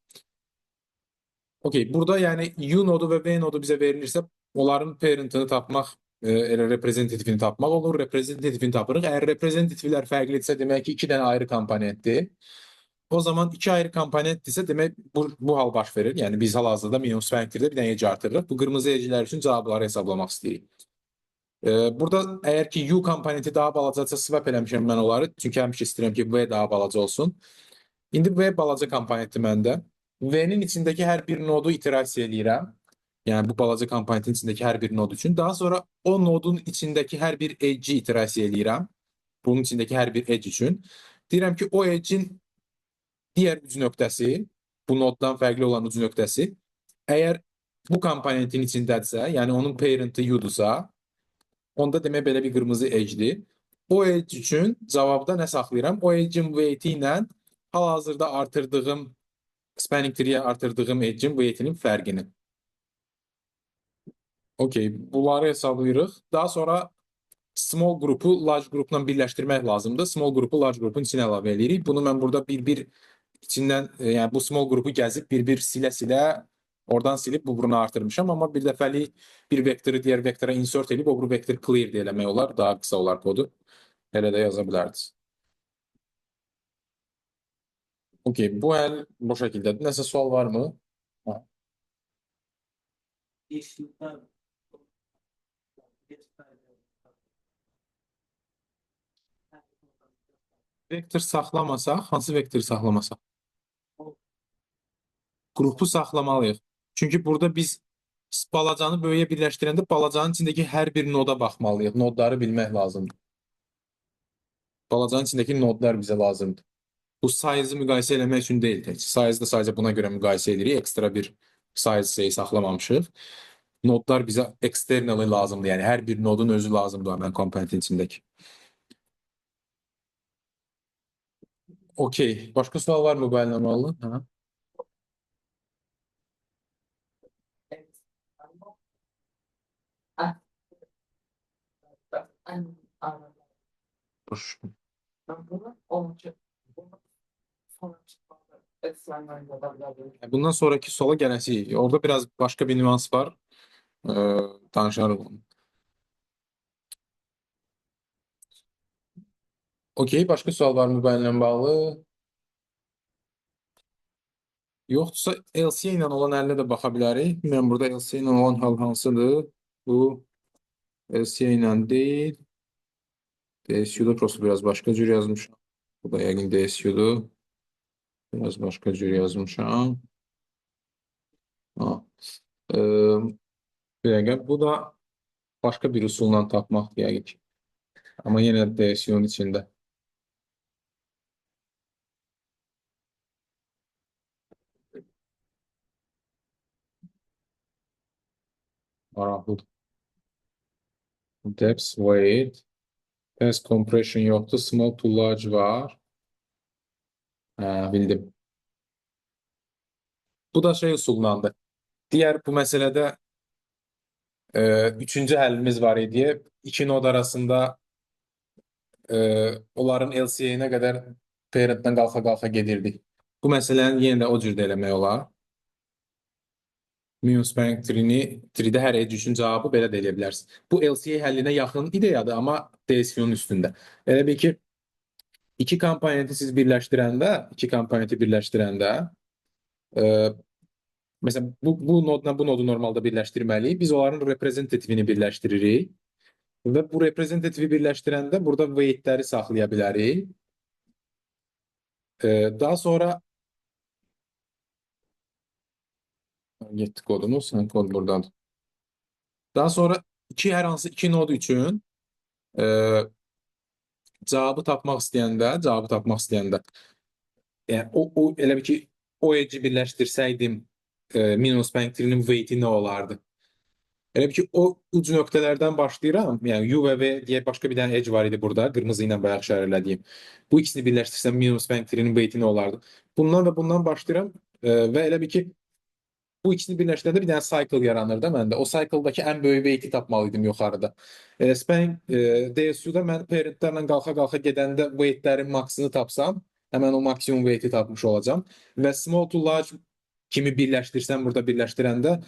Okey, burada yəni U nodu və V nodu bizə verilirsə, onların parent'ını tapmaq elə reprezentativini tapmaq olur. Reprezentativini tapırıq. Əgər reprezentativlər fərqlidirsə, demək ki, iki dənə ayrı komponentdir. O zaman iki ayrı komponentdirsə, demək bu hal baş verir. Yəni biz hal-hazırda minimum spanning tree'də bir dənə edge artırırıq. Bu qırmızı edge'lər üçün cavabları hesablamaq istəyirik. Burada əgər ki U komponenti daha balacadırsa swap eləmişəm mən onları. Çünki həmişə istəyirəm ki, V daha balaca olsun. İndi V balaca komponentdir məndə. V-nin içindəki hər bir nodu iterasiya eləyirəm. Yəni bu balaca komponentin içindəki hər bir nod üçün. Daha sonra o nodun içindəki hər bir edge-i iterasiya eləyirəm. Bunun içindəki hər bir edge üçün. Deyirəm ki, o edge-in digər uc nöqtəsi, bu noddan fərqli olan uc nöqtəsi, əgər bu komponentin içindədirsə, yəni onun parent-ı U-dursa, onda demək belə bir qırmızı edge-dir. O edge üçün cavabda nə saxlayıram? O edge-in weight-i ilə hal-hazırda artırdığım, spanning tree-yə artırdığım edge-in weight-inin fərqini. Okey, bunları hesablayırıq. Daha sonra small qrupu large qrupla birləşdirmək lazımdır. Small qrupu large qrupun içinə əlavə edirik. Bunu mən burada bir-bir içindən yəni bu small qrupu gəzib bir silə-silə oradan silib bu burunu artırmışam, amma bir dəfəlik bir vektoru digər vektora insert edib o bu vektor clear deyə eləmək olar, daha qısa olar kodu. Elə də yaza bilərdiniz. Okey, bu həll bu şəkildədir. Nəsə sual varmı? Ha. Yeşillikler. Vektor saxlamasaq, hansı vektoru saxlamasaq? Qrupu saxlamalıyıq. Çünki burada biz balacanı böyüyə birləşdirəndə balacanın içindəki hər bir noda baxmalıyıq. Nodları bilmək lazımdır. Balacanın içindəki nodlar bizə lazımdır. Bu size'ı müqayisə eləmək üçün deyil tək. Size da sadəcə buna görə müqayisə edirik. Ekstra bir size şeyi saxlamamışıq. Nodlar bizə externally lazımdır. Yəni hər bir nodun özü lazımdır həmin komponentin içindəki. Okey. Başqa sual var mı bu əlləməli? Hə. Evet. Ah, anladım. Boş. Ben bunu olacak. Bunu sonra çıkmalı. Eksenlerinde de bilebilirim. Bundan sonraki suala gələcəyik. Orada biraz başqa bir nüans var. Danışarıq onu. Okey. Başqa sual var mı bu əllə bağlı? Yoxdursa LCA ilə olan əlinə də baxa bilərik. Mən burada LCA ilə olan hal hansıdır? Bu LCA ilə deyil. DSU-da prosto biraz başqa cür yazmışam. Bu da yəqin DSU-dur. Biraz başqa cür yazmışam. Ha. Ee, bir dəqiqə. Bu da başqa bir üsulla tapmaq yəqin ki. Amma yenə DSU-nun içində. Maraqlıdır. Depth, weight, test compression yoxdur. Small to large var. Hə, bildim. Bu da şey üsullandı. Diğer bu məsələdə üçüncü həlimiz var idi. İki nod arasında onların LCA-nə qədər parentdən qalxa-qalxa gedirdik. Bu məsələni yenə də o cürdə eləmək olar. Minimum spanning tree-də hər edge üçün cavabı belə də eləyə bilərsiniz. Bu LCA həllinə yaxın ideyadır, amma DSU-nun üstündə. Elə bil ki, iki komponenti birləşdirəndə məsələn, bu nodla bu nodu normalda birləşdirməliyik. Biz onların reprezentativini birləşdiririk. Və bu reprezentativi birləşdirəndə burada weightləri saxlaya bilərik. Daha sonra getdi kodumuz, kod buradadır. Daha sonra hər hansı iki nod üçün cavabı tapmaq istəyəndə yəni elə bir ki, o edge birləşdirsəydim minimum spanning tree-nin weighti nə olardı? Elə bir ki, o uc nöqtələrdən başlayıram. Yəni U və V deyə başqa bir dənə edge var idi burada, qırmızı ilə bayaq işarələdiyim. Bu ikisini birləşdirsəm minimum spanning tree-nin weighti nə olardı? Bundan və bundan başlayıram və elə bir ki, bu ikisini birləşdirəndə bir dənə cycle yaranır da məndə. O cycle-dakı ən böyük weighti tapmalıydım yuxarıda. Spanning DSU-da mən parentlərlə qalxa-qalxa gedəndə weightlərin maksını tapsam, həmən o maksimum weighti tapmış olacam. Və small to large kimi birləşdirsəm, burada birləşdirəndə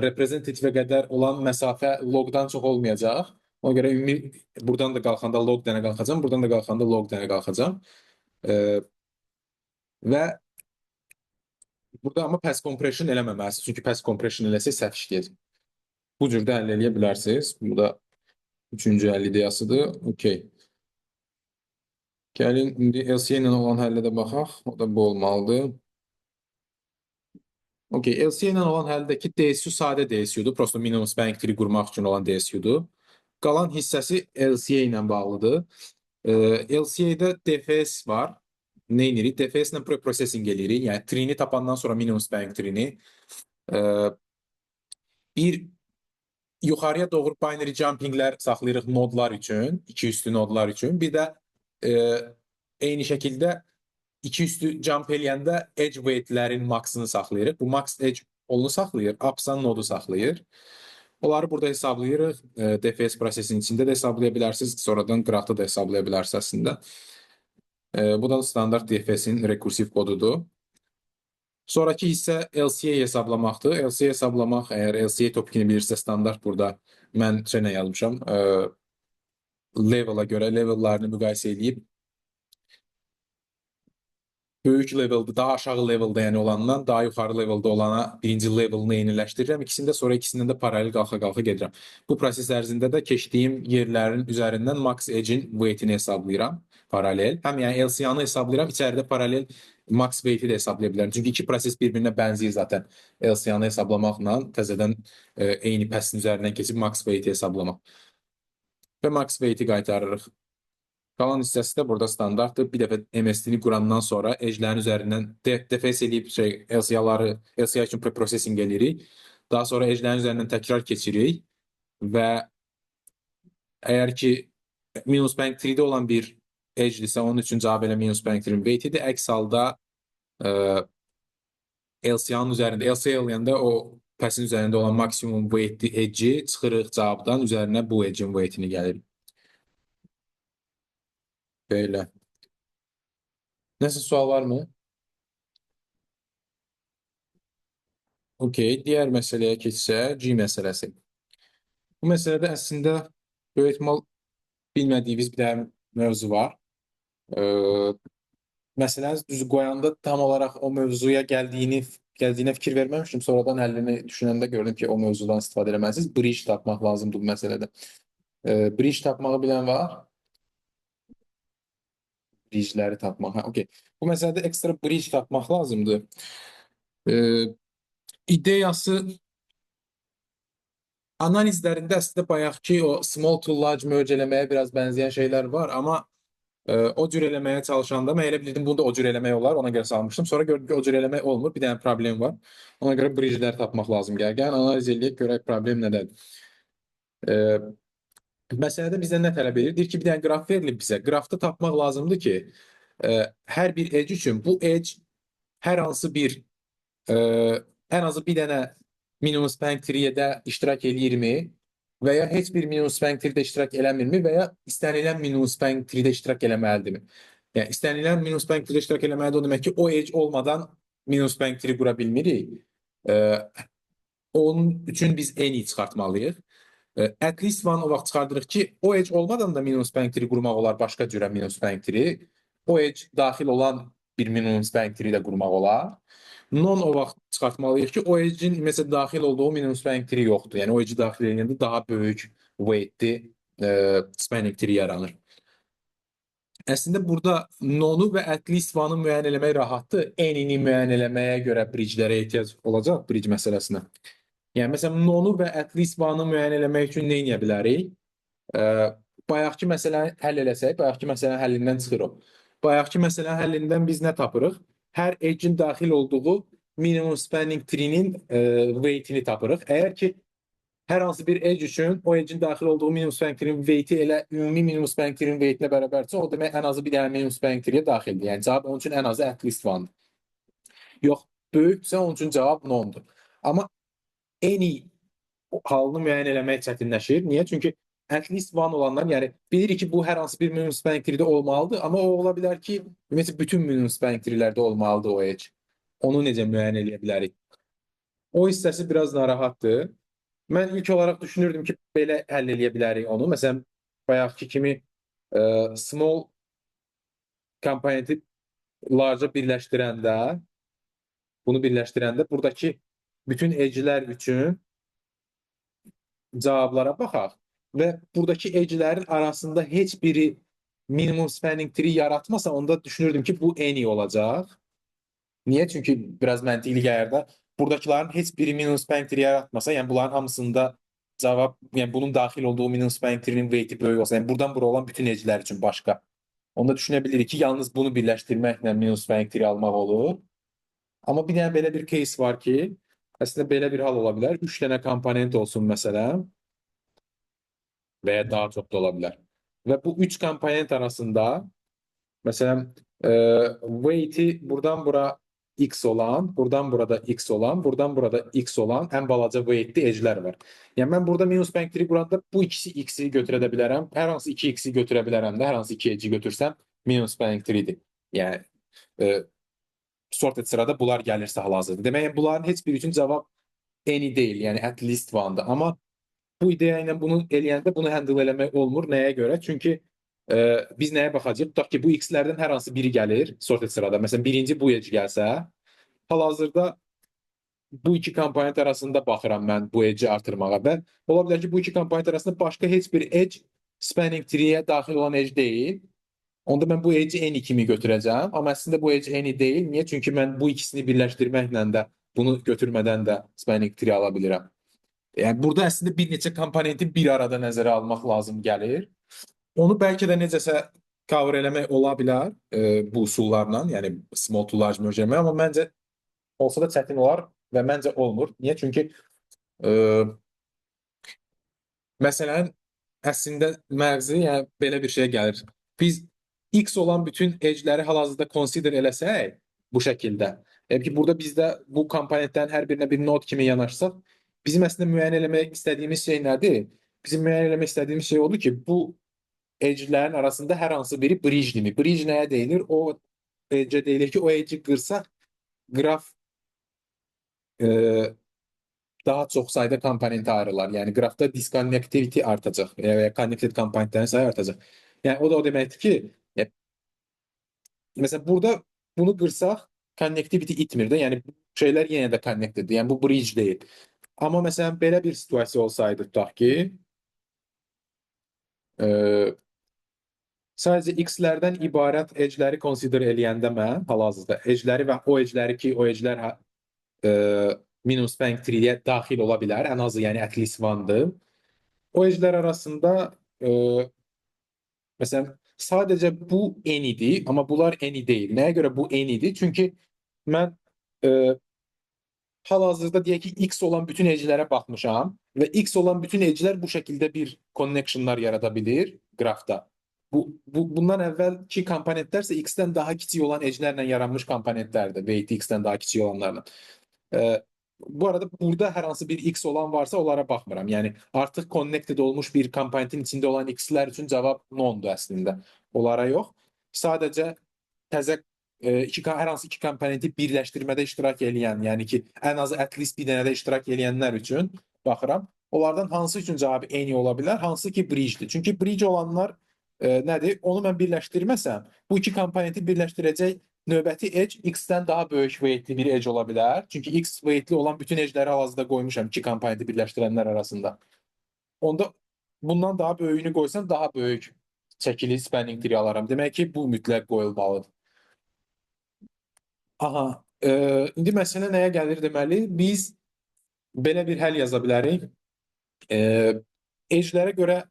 reprezentativə qədər olan məsafə logdan çox olmayacaq. Ona görə ümumi buradan da qalxanda log dənə qalxacam, buradan da qalxanda log dənə qalxacam. Və burada amma pass compression eləməməlisiniz. Çünki pass compression eləsək səhv işləyəcək. Bu cürdə həll eləyə bilərsiniz. Bu da üçüncü həll ideyasıdır. Okey. Gəlin indi LCA ilə olan həllə də baxaq. O da bu olmalıdır. Okey, LCA ilə olan həldəki DSU sadə DSU-dur. Prosto minimum spanning tree qurmaq üçün olan DSU-dur. Qalan hissəsi LCA ilə bağlıdır. LCA-də DFS var. Nə edirik? DFS ilə pre-processing edirik. Yəni tree-ni tapandan sonra minimum spanning tree-ni bir yuxarıya doğru binary jumpinglər saxlayırıq nodlar üçün, iki üstü nodlar üçün. Bir də eyni şəkildə iki üstü jump eləyəndə edge weightlərin maksını saxlayırıq. Bu max edge onu saxlayır, upsan nodu saxlayır. Onları burada hesablayırıq. DFS prosesinin içində də hesablaya bilərsiniz. Sonradan qıraqda da hesablaya bilərsiniz əslində. Bu da standart DFS-in rekursiv kodudur. Sonraki hissə LCA hesablamaqdır. LCA hesablamaq, əgər LCA topikini bilirsə standart burada mən nə yazmışam? Level'a görə level'larını müqayisə edib böyük leveldə, daha aşağı leveldə yəni olandan daha yuxarı leveldə olana birinci levelını eyniləşdirirəm. İkisində sonra ikisindən də paralel qalxa-qalxa gedirəm. Bu proses ərzində də keçdiyim yerlərin üzərindən max edge-in weight-ini hesablayıram paralel. Həm yəni LCA-nı hesablayıram, içəridə paralel max weight-i də hesablaya bilərəm. Çünki iki proses bir-birinə bənzəyir zaten. LCA-nı hesablamaqla təzədən eyni pəsin üzərindən keçib max weight-i hesablamaq. Və max weight-i qaytarırıq. Qalan hissəsi də burada standartdır. Bir dəfə MST-ni qurandan sonra edge-lərin üzərindən DFS edib LCA-ları, LCA üçün preprocessing edirik. Daha sonra edge-lərin üzərindən təkrar keçirik və əgər ki minus bank 3-də olan bir edge-dirsə, onun üçün cavab elə minus bank 3-in weight-idir. Əks halda LCA-nın üzərində, LCA eləyəndə o pəsin üzərində olan maksimum weight edge-i çıxırıq cavabdan, üzərinə bu edge-in weight-ini gəlirik. Belə. Nəsə sual varmı? Okey, digər məsələyə keçsək, G məsələsi. Bu məsələdə əslində böyük ehtimal bilmədiyimiz bir dənə mövzu var. Məsələni düzü qoyanda tam olaraq o mövzuya gəldiyinə fikir verməmişdim. Sonradan həllini düşünəndə gördüm ki, o mövzudan istifadə eləməlisiniz. Bridge tapmaq lazımdır bu məsələdə. Bridge tapmağı bilən var. Bridge'ləri tapmaq. Okey. Bu məsələdə ekstra bridge tapmaq lazımdır. İdeyası analizlərində əslində bayaqki o small to large merge eləməyə biraz bənzəyən şeylər var, amma o cür eləməyə çalışanda mən elə bilirdim bunu da o cür eləmək olar, ona görə salmışdım. Sonra gördüm ki, o cür eləmək olmur, bir dənə problem var. Ona görə bridge'lər tapmaq lazım gəlir. Gəlin analiz eləyək, görək problem nədədir. Məsələdə bizdən nə tələb edir? Deyir ki, bir dənə qraf verilib bizə. Qrafda tapmaq lazımdır ki, hər bir edge üçün bu edge hər hansı bir ən azı bir dənə minimum spank tree-də iştirak eləyirmi və ya heç bir minimum spank tree-də iştirak eləmirmi və ya istənilən minimum spank tree-də iştirak eləməlidirmi? Yəni istənilən minimum spank tree-də iştirak eləməlidir, o demək ki, o edge olmadan minimum spank tree qura bilmirik. Onun üçün biz n-i çıxartmalıyıq. At least one o vaxt çıxardırıq ki, o edge olmadan da minimum spank tree qurmaq olar, başqa cürə minimum spank tree. O edge daxil olan bir minimum spank tree də qurmaq olar. Non o vaxt çıxartmalıyıq ki, o edge-in məsələn daxil olduğu minimum spanning tree yoxdur. Yəni o edge daxil edəndə daha böyük weight-li spanning tree yaranır. Əslində burada non-u və at least one-ı müəyyən eləmək rahatdır. N-ini müəyyən eləməyə görə bridge-lərə ehtiyac olacaq bridge məsələsinə. Yəni məsələn non-u və at least one-ı müəyyən eləmək üçün nə edə bilərik? Bayaqki məsələni həll eləsək, bayaqki məsələnin həllindən çıxır o. Bayaqki məsələnin həllindən biz nə tapırıq? Hər edge-in daxil olduğu minimum spanning tree-nin weight-ini tapırıq. Əgər ki, hər hansı bir edge üçün o edge-in daxil olduğu minimum spanning tree-nin weight-i elə ümumi minimum spanning tree-nin weight-inə bərabərdirsə, o demək ən azı bir dənə minimum spanning tree-yə daxildir. Yəni cavab onun üçün ən azı at least one-dır. Yox, böyükdürsə onun üçün cavab non-dur. Amma any halını müəyyən eləmək çətinləşir. Niyə? Çünki at least one olanlar, yəni bilirik ki, bu hər hansı bir minimum spanning tree-də olmalıdır, amma o ola bilər ki, ümumiyyətlə bütün minimum spanning tree-lərdə olmalıdır o edge. Onu necə müəyyən edə bilərik? O hissəsi biraz narahatdır. Mən ilk olaraq düşünürdüm ki, belə həll edə bilərik onu. Məsələn, bayaqki kimi small komponenti large birləşdirəndə, bunu birləşdirəndə buradakı bütün edge-lər üçün cavablara baxaq və buradakı edge-lərin arasında heç biri minimum spanning tree yaratmasa, onda düşünürdüm ki, bu n olacaq. Niyə? Çünki biraz məntiqli gəlir də. Buradakıların heç biri minimum spanning tree yaratmasa, yəni bunların hamısında cavab, yəni bunun daxil olduğu minimum spanning tree-nin weight-i böyük olsa, yəni buradan bura olan bütün edge-lər üçün başqa. Onda düşünə bilirik ki, yalnız bunu birləşdirməklə minimum spanning tree almaq olur. Amma bir dənə belə bir case var ki, əslində belə bir hal ola bilər. 3 dənə komponent olsun məsələn və ya daha çox da ola bilər. Və bu 3 komponent arasında məsələn weight-i buradan bura x olan, buradan burada x olan, buradan burada x olan ən balaca weight-li edge-lər var. Yəni mən burada minus spanning tree quranda bu ikisi x-i götürə də bilərəm. Hər hansı 2 x-i götürə bilərəm də, hər hansı 2 edge-i götürsəm minimum spanning tree-dir. Yəni e, sorted sırada bunlar gəlirsə hal-hazırda. Demək, yəni bunların heç biri üçün cavab any deyil, yəni at least one-dır. Amma bu ideya ilə bunu eləyəndə bunu handle eləmək olmur. Nəyə görə? Çünki biz nəyə baxacağıq? Tutaq ki, bu x-lərdən hər hansı biri gəlir sorted sırada. Məsələn, birinci bu edge gəlsə, hal-hazırda bu iki komponent arasında baxıram mən bu edge artırmağa və ola bilər ki, bu iki komponent arasında başqa heç bir edge spanning tree-yə daxil olan edge deyil. Onda mən bu edge n kimi götürəcəm, amma əslində bu edge n deyil. Niyə? Çünki mən bu ikisini birləşdirməklə də bunu götürmədən də spanning tree ala bilirəm. Yəni burada əslində bir neçə komponenti bir arada nəzərə almaq lazım gəlir. Onu bəlkə də necəsə cover eləmək ola bilər bu üsullarla, yəni small to large merge eləmək, amma məncə olsa da çətin olar və məncə olmur. Niyə? Çünki e, məsələn əslində məğzi yəni belə bir şey gəlir. Biz x olan bütün edge'ləri hal-hazırda consider eləsək bu şəkildə. Yəni ki, burada bizdə bu komponentlərin hər birinə bir node kimi yanaşsaq, bizim əslində müəyyən eləmək istədiyimiz şey nədir? Bizim müəyyən eləmək istədiyimiz şey odur ki, bu edge'lərin arasında hər hansı biri bridge-dir. Bridge nəyə deyilir? O edge deyilir ki, o edge'i qırsaq qraf e, daha çox sayda komponentə ayrılar. Yəni qrafda disconnectivity artacaq və ya connected komponentlərin sayı artacaq. Yəni o da o deməkdir ki, məsələn burada bunu qırsaq connectivity itmir də. Yəni bu şeylər yenə də connecteddir. Yəni bu bridge deyil. Amma məsələn belə bir situasiya olsaydı tutaq ki, e, sadəcə x-lərdən ibarət edge'ləri consider eləyəndə mən hal-hazırda edge'ləri və o edge'ləri ki, o edge'lər e, minimum spanning tree-yə daxil ola bilər. Ən azı yəni at least one-dır. O edge'lər arasında e, məsələn sadəcə bu n idi, amma bunlar n deyil. Nəyə görə bu n idi? Çünki mən hal-hazırda deyək ki, x olan bütün edge'lərə baxmışam və x olan bütün edge'lər bu şəkildə bir connectionlar yarada bilir qrafda. Bundan əvvəlki komponentlər isə x-dən daha kiçik olan edge'lərlə yaranmış komponentlərdir, weight x-dən daha kiçik olanlarla. Bu arada burada hər hansı bir x olan varsa onlara baxmıram. Yəni artıq connected olmuş bir komponentin içində olan x-lər üçün cavab non-dur əslində. Onlara yox. Sadəcə təzə hər hansı iki komponenti birləşdirmədə iştirak eləyən, yəni ki, ən azı at least bir dənədə iştirak eləyənlər üçün baxıram. Onlardan hansı üçün cavabı eyni ola bilər, hansı ki bridge-dir. Çünki bridge olanlar nədir? Onu mən birləşdirməsəm, bu iki komponenti birləşdirəcək növbəti edge x-dən daha böyük weightli bir edge ola bilər. Çünki x weightli olan bütün edge'ləri hal-hazırda qoymuşam iki komponenti birləşdirənlər arasında. Onda bundan daha böyüyünü qoysam daha böyük çəkili spanning tree alaram. Demək ki, bu mütləq qoyulmalıdır. Aha, indi məsələ nəyə gəlir deməli? Biz belə bir həll yaza bilərik. E, edge'lərə görə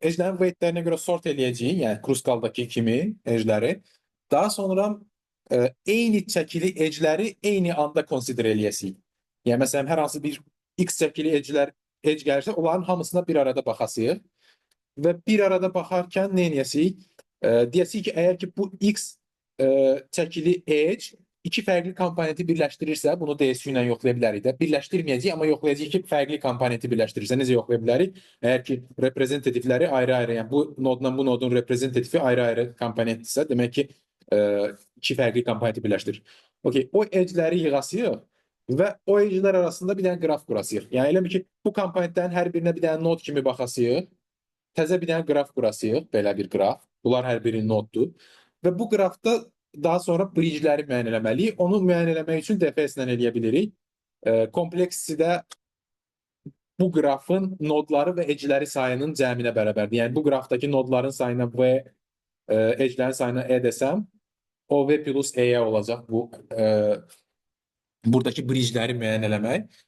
edge'lərin weightlərinə görə sort eləyəcəyik, yəni Kruskal'dakı kimi edge'ləri. Daha sonra eyni çəkili edge'ləri eyni anda consider eləyəsinik. Yəni məsələn hər hansı bir x çəkili edge gəlirsə, onların hamısına bir arada baxasıyıq və bir arada baxarkən nə edəsinik? Deyəsinik ki, əgər ki bu x çəkili edge iki fərqli komponenti birləşdirirsə, bunu DSU ilə yoxlaya bilərik də. Birləşdirməyəcəyik, amma yoxlayacağıq ki, fərqli komponenti birləşdirirsə, necə yoxlaya bilərik? Əgər ki, reprezentativləri ayrı-ayrı, yəni bu nodla bu nodun reprezentativi ayrı-ayrı komponentdirsə, demək ki, iki fərqli komponenti birləşdirir. Okay, o edge'ləri yığasıyıq və o edge'lər arasında bir dənə qraf qurasıyıq. Yəni elə ki, bu komponentlərin hər birinə bir dənə nod kimi baxasıyıq, təzə bir dənə qraf qurasıyıq, belə bir qraf. Bunlar hər biri noddur. Və bu qrafda daha sonra bridge'ləri müəyyən eləməliyik. Onu müəyyən eləmək üçün DFS-lə eləyə bilirik. Kompleksidə bu qrafın nodları və edge'ləri sayının cəminə bərabərdir. Yəni bu qrafdakı nodların sayına V, edge'lərin sayına E desəm, o V plus E-yə olacaq bu buradakı bridge'ləri müəyyən eləmək.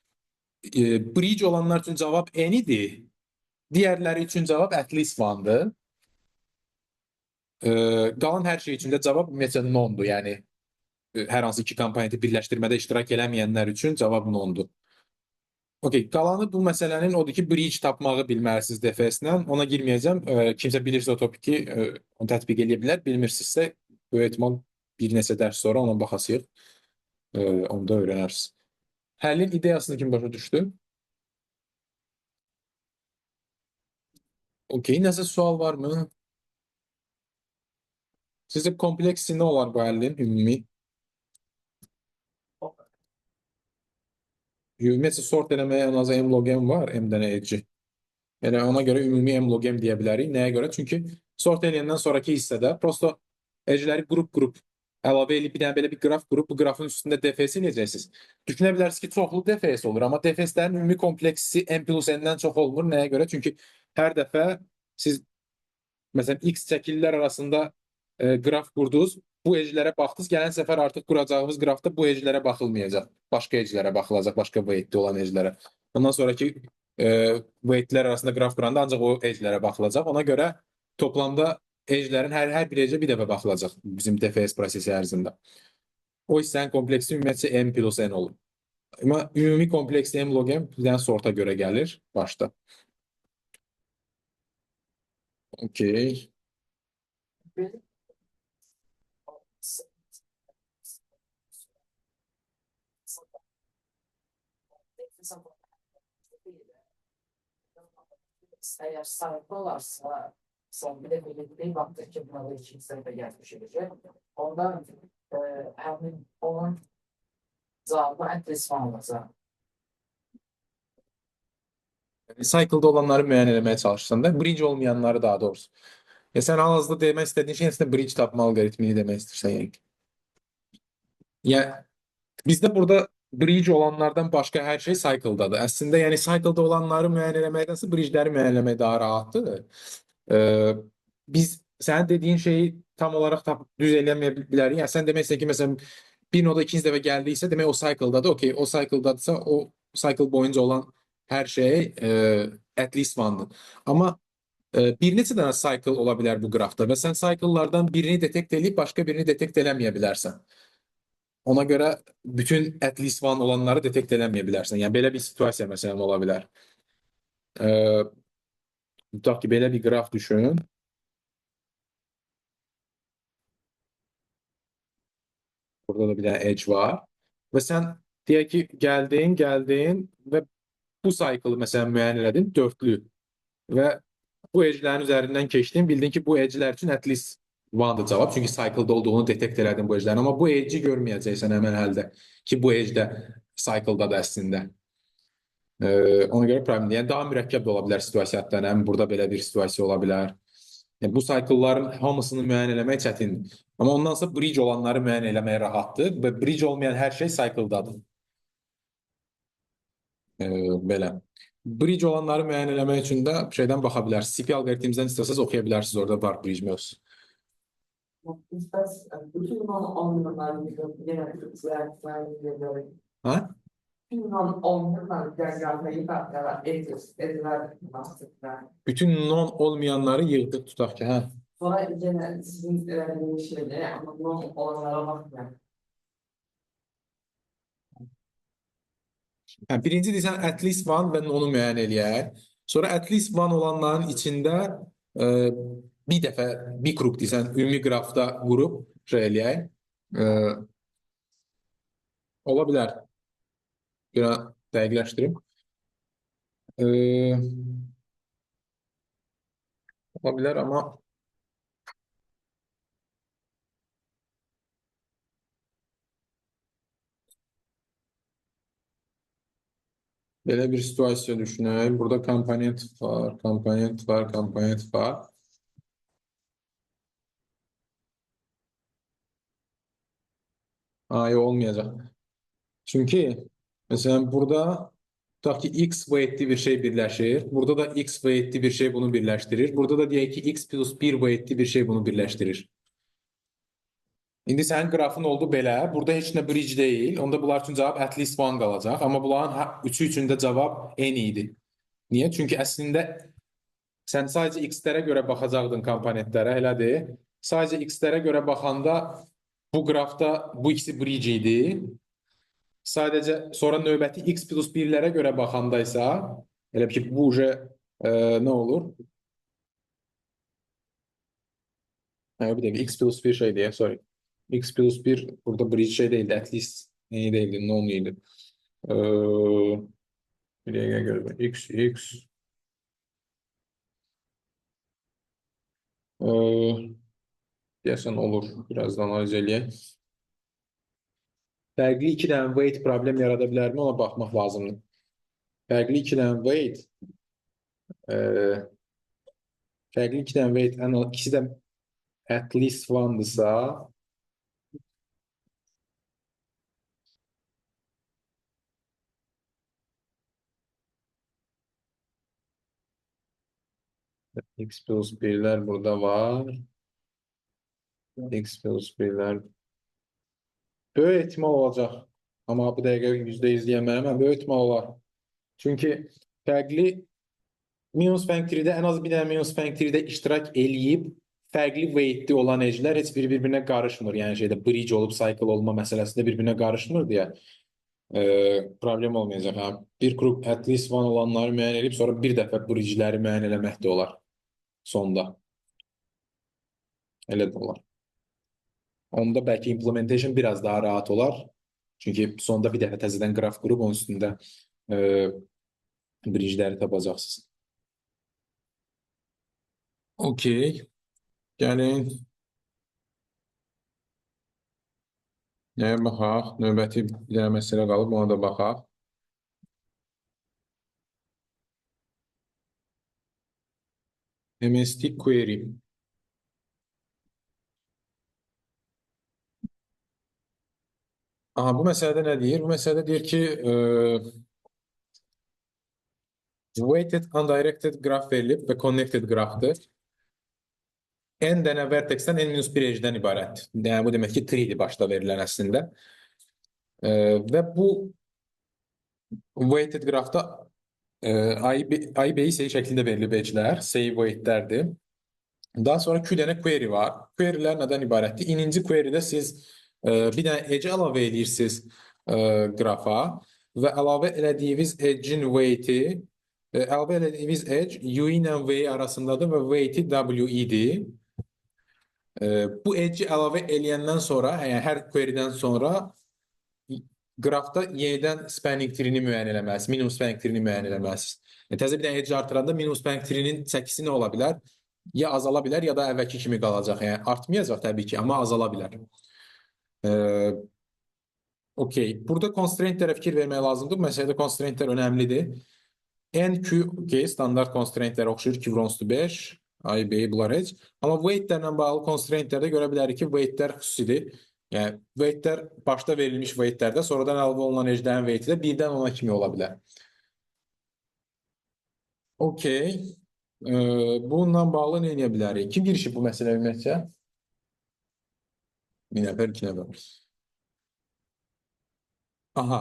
Bridge olanlar üçün cavab N idi. Digərləri üçün cavab at least one-dır. Qalan hər şey üçün də cavab ümumiyyətlə non-dur. Yəni hər hansı iki komponenti birləşdirmədə iştirak eləməyənlər üçün cavab non-dur. Okay, qalanı bu məsələnin odur ki, bridge tapmağı bilməlisiniz DFS-lə. Ona girməyəcəm. Kimsə bilirsə o topiki onu tətbiq edə bilər. Bilmirsinizsə, böyük ehtimal bir neçə dərs sonra ona baxasıyıq. Onu da öyrənərsiniz. Həllin ideyasını kim başa düşdü? Okay, nəsə sual varmı? Sizce kompleksi ne olan bu əlin ümumi? Ümumiyyətlə sort eləməyə ən az m log m var, m dənə edge. Yəni ona görə ümumi m log m deyə bilərik. Nəyə görə? Çünki sort eləyəndən sonraki hissədə prosto edgeləri qrup-qrup əlavə edib bir dənə belə bir qraf qrup, bu qrafın üstündə DFS eləyəcəksiniz. Düşünə bilərsiniz ki, çoxlu DFS olur, amma DFS-lərin ümumi kompleksisi m plus n-dən çox olmur. Nəyə görə? Çünki hər dəfə siz məsələn x çəkililər arasında qraf qurdunuz, bu edgelərə baxdınız, gələn səfər artıq quracağımız qrafda bu edgelərə baxılmayacaq. Başqa edgelərə baxılacaq, başqa weightli olan edgelərə. Ondan sonraki weightlər arasında qraf quranda ancaq o edgelərə baxılacaq. Ona görə toplamda edgelərin hər bir edge bir dəfə baxılacaq bizim DFS prosesi ərzində. O hissənin kompleksi ümumiyyətcə m plus n olur. Amma ümumi kompleksi m log m bir dənə sorta görə gəlir başda. Okey. Bir eğer sahip olarsa son bir de belirli baktı ki buna da iki sayıda gelmiş olacak. Ondan hemen onun cevabı adresi olmasa. Cycle'da olanları müəyyən etməyə çalışırsan da, bridge olmayanları daha doğrusu. Sən hal-hazırda demək istədiyin şey əslində bridge tapma alqoritmini demək istəyirsən yəni. Yəni bizdə burada bridge olanlardan başqa hər şey cycle'dadır. Əslində yəni cycle'da olanları müəyyən etməkdənsə bridge'ləri müəyyən etmək daha rahatdır. Biz sənin dediyin şeyi tam olaraq düz eləməyə bilərik. Yəni sən demək istəyirsən ki, məsələn bir noda ikinci dəfə gəldiysə, demək o cycle'dadır. Okay, o cycle'dadırsa o cycle boyunca olan hər şey at least one-dır. Amma bir neçə dənə cycle ola bilər bu qrafda və sən cycle'lardan birini detekt edib başqa birini detekt eləməyə bilərsən. Ona görə bütün at least one olanları detekt eləməyə bilərsən. Yəni belə bir situasiya məsələn ola bilər. Tutaq ki, belə bir qraf düşün. Burada da bir dənə edge var. Və sən deyək ki, gəldin və bu cycle-ı məsələn müəyyən elədin, dörtlü. Və bu edge'lərin üzərindən keçdin, bildin ki, bu edge'lər üçün at least one-dır cavab. Çünki cycle-da olduğunu detekt elədin bu edge'lərin. Amma bu edge'i görməyəcəksən həmin həldə ki, bu edge də cycle-dadır əslində. Ona görə problem deyil. Yəni, daha mürəkkəb də ola bilər situasiya hətta. Həm burada belə bir situasiya ola bilər. Yəni, bu cycle-ların hamısını müəyyən eləmək çətindir. Amma ondansa bridge olanları müəyyən eləmək rahatdır və bridge olmayan hər şey cycle-dadır. Belə. Bridge olanları müəyyən eləmək üçün də şeydən baxa bilərsiniz. CP alqoritmimizdən istəsəz oxuya bilərsiniz. Orada var bridge mövzusu. Bütün onları yine Ha? Bütün non olmayanları yığdıq tutaq ki, hə. Sonra yine sizin şeyde ama non olanlara bakmayın. Hə, birinci desən at least one və nonu müəyyən eləyək. Sonra at least one olanların içində bir dəfə bir qrup desən ümumi qrafda qrup şey eləyək. Ola bilər. Biraz dəqiqləşdirim. Ola bilər, amma belə bir situasiya düşünək. Burada komponent var, komponent var, komponent var. Yox, olmayacaq. Çünki məsələn burada tutaq ki, x weightli bir şey birləşir. Burada da x weightli bir şey bunu birləşdirir. Burada da deyək ki, x plus 1 weightli bir şey bunu birləşdirir. İndi sənin qrafın oldu belə. Burada heç nə bridge deyil. Onda bunlar üçün cavab at least one qalacaq. Amma bunların üçü üçün də cavab n idi. Niyə? Çünki əslində sən sadəcə x-lərə görə baxacaqdın komponentlərə, elədir. Sadəcə x-lərə görə baxanda bu qrafda bu ikisi bridge idi. Sadəcə sonra növbəti x plus 1-lərə görə baxanda isə elə ki, bu nə olur? Bir dəqiqə, x plus 1 şey deyə, sorry. X plus 1 burada bridge şey değildi, at least neyi değildi, non neydi? Bir dəqiqə görə, x. Deyəsən olur. Birazdan analiz eləyək. Fərqli iki dənə weight problem yarada bilərmi? Ona baxmaq lazımdır. Fərqli iki dənə weight, e, fərqli iki dənə weight, ikisi də at least one-dırsa, x plus 1'ler burada var. X plus 1'ler. Böyük ehtimal olacaq. Amma bu dəqiqə %100 deyəmərəm. Böyük ehtimal olar. Çünki fərqli minus fənktiridə ən az bir dənə minus fənktiridə iştirak eləyib fərqli weightli olan eclər heç bir-birinə qarışmır. Yəni şeydə bridge olub cycle olma məsələsində bir-birinə qarışmır deyə problem olmayacaq. Ha. Bir qrup at least one olanları müəyyən edib sonra bir dəfə bridgeləri müəyyən eləmək də olar sonda. Elə də olar. Onda bəlkə implementation biraz daha rahat olar. Çünki sonda bir dəfə təzədən qraf qurub onun üstündə bridgeləri tapacaqsınız. Okey. Gəlin. Nəyə baxaq? Növbəti bir dənə məsələ qalıb, ona da baxaq. MST query. Aha, bu məsələdə nə deyir? Bu məsələdə deyir ki, weighted undirected graph verilib və connected graphdır. N dənə vertexdən n-1 edgedən ibarətdir. Yəni, bu demək ki, tree-dir başda verilən əslində. Və bu weighted graphda I, B, C şəklində verilib edgelər, C weightlərdir. Daha sonra 2 dənə query var. Querylər nədən ibarətdir? İninci querydə siz bir dənə edge əlavə edirsiniz qrafa və əlavə elədiyiniz edge'in weight'i, əlavə elədiyiniz edge U ilə V arasındadır və weight'i WE-dir. Bu edge'i əlavə eləyəndən sonra, yəni hər querydən sonra qrafda yenidən spanning tree-ni müəyyən eləməlisiniz, minimum spanning tree-ni müəyyən eləməlisiniz. Təzə bir dənə edge artıranda minimum spanning tree-nin çəkisi nə ola bilər? Ya azala bilər, ya da əvvəlki kimi qalacaq. Yəni, artmayacaq təbii ki, amma azala bilər. Okey. Burada constraint-lərə fikir vermək lazımdır. Bu məsələdə constraint-lər önəmlidir. NQ, okey, standart constraint-lərə oxşuyur. 2 bronze 5, I, B, bunlar heç. Amma weight-lərlə bağlı constraint-lərdə görə bilərik ki, weight-lər xüsusidir. Yəni, weight-lər başda verilmiş weight-lərdə, sonradan əlavə olunan edge'lərin weight-i də 1-dən 10-a kimi ola bilər. Okey. Bununla bağlı nə edə bilərik? Kim girişib bu məsələ ümumiyyətcə? Bir nəfər, 2 nəfər. Aha.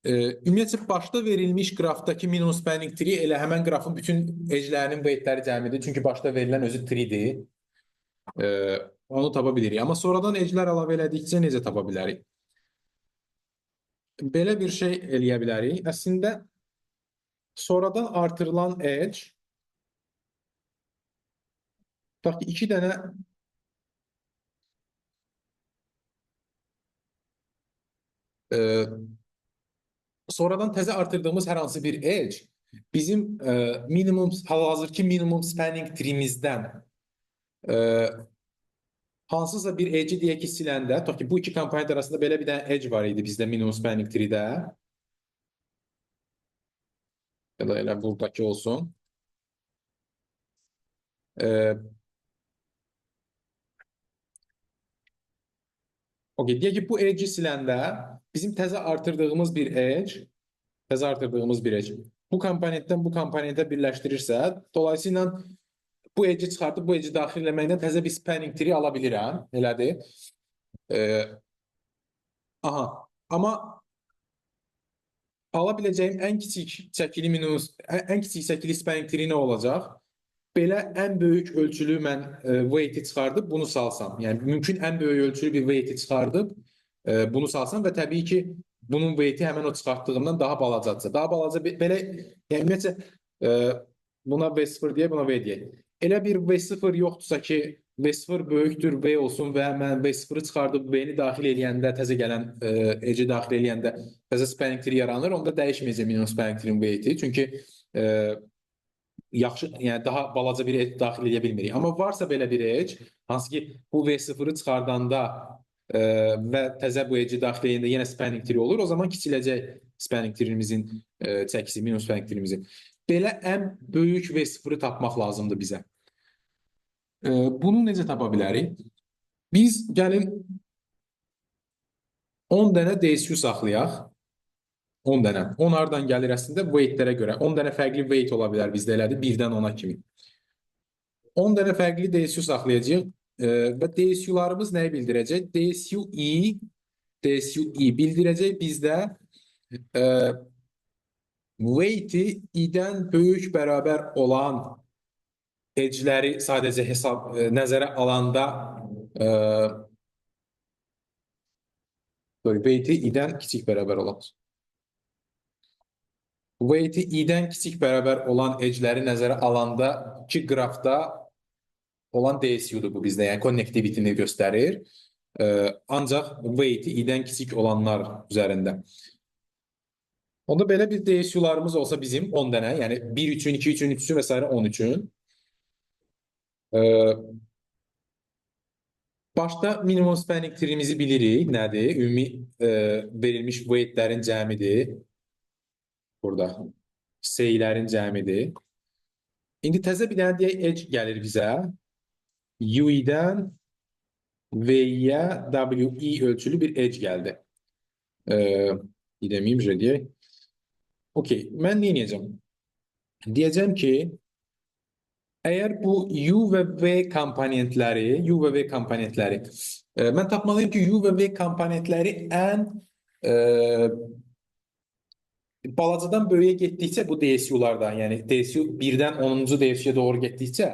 Ümumiyyətcə, başda verilmiş qrafdakı minimum spanning tree elə həmən qrafın bütün edge'lərinin weightləri cəmidir. Çünki başda verilən özü tree-dir. Onu tapa bilirik. Amma sonradan edge'lər əlavə elədikcə necə tapa bilərik? Belə bir şey eləyə bilərik. Əslində, sonradan artırılan edge tutaq ki, 2 dənə sonradan təzə artırdığımız hər hansı bir edge bizim minimum, hal-hazırki minimum spanning tree-imizdən hansısa bir edge deyək ki, siləndə, tutaq ki, bu iki komponent arasında belə bir dənə edge var idi bizdə minimum spanning tree-də. Ya da elə buradakı olsun. Okey, deyək ki, bu edge siləndə bizim təzə artırdığımız bir edge bu komponentdən bu komponentə birləşdirirsə, dolayısıyla bu edge çıxartıb bu edge daxil eləməkdən təzə bir spanning tree ala bilirəm, elədir. Aha, amma ala biləcəyim ən kiçik çəkili spanning tree nə olacaq? Belə ən böyük ölçülü mən weight'i çıxardıb bunu salsam. Yəni, mümkün ən böyük ölçülü bir weight'i çıxardıb bunu salsam və təbii ki, bunun weight'i həmən o çıxartdığımdan daha balacadırsa. Daha balaca belə, yəni, ümumiyyətcə, buna V0 deyək, buna V deyək. Elə bir V0 yoxdursa ki, V0 böyükdür V olsun və mən V0'ı çıxardıb V-ni daxil eləyəndə, təzə gələn edge daxil eləyəndə təzə spanning tree yaranır, onda dəyişməyəcək minimum spanning tree-in weight'i. Çünki yaxşı, yəni daha balaca bir edge daxil edə bilmirik. Amma varsa belə bir edge, hansı ki bu V0-ı çıxardanda və təzə bu edge daxil edəndə yenə spanning tree olur, o zaman kiçiləcək spanning tree'imizin çəkisi, minimum spanning tree'imizin. Belə ən böyük V0-ı tapmaq lazımdır bizə. Bunu necə tapa bilərik? Biz gəlin 10 dənə DSU saxlayaq. 10 dənə. 10 hardan gəlir əslində? Weightlərə görə. 10 dənə fərqli weight ola bilər bizdə elədir. 1-dən 10-a kimi. 10 dənə fərqli DSU saxlayacağıq və DSU-larımız nəyi bildirəcək? DSU-i bildirəcək bizdə weight-i i-dən böyük bərabər olan edge-ləri sadəcə nəzərə alanda weight-i i-dən kiçik bərabər olan. Weight-i i-dən kiçik bərabər olan edge-ləri nəzərə alanda iki qrafda olan DSU-dur bu bizdə, yəni connectivity-ni göstərir. Ancaq weight-i i-dən kiçik olanlar üzərində. Onda belə bir DSU-larımız olsa bizim 10 dənə, yəni 1 üçün, 2 üçün, 3 üçün və s. 10 üçün. Başda minimum spanning tree-imizi bilirik, nədir? Ümumi verilmiş weight-lərin cəmidir. Burada C-lərin cəmidir. İndi təzə bir dənə deyək edge gəlir bizə. U-dən V-yə W-i ölçülü bir edge gəldi. Deməyim, deyək. Okey, mən nə edəcəm? Deyəcəm ki, əgər bu U və V komponentləri, mən tapmalıyım ki, U və V komponentləri ən balacadan böyüyə getdikcə bu DSU-lardan, yəni DSU 1-dən 10-cu DSU-ya doğru getdikcə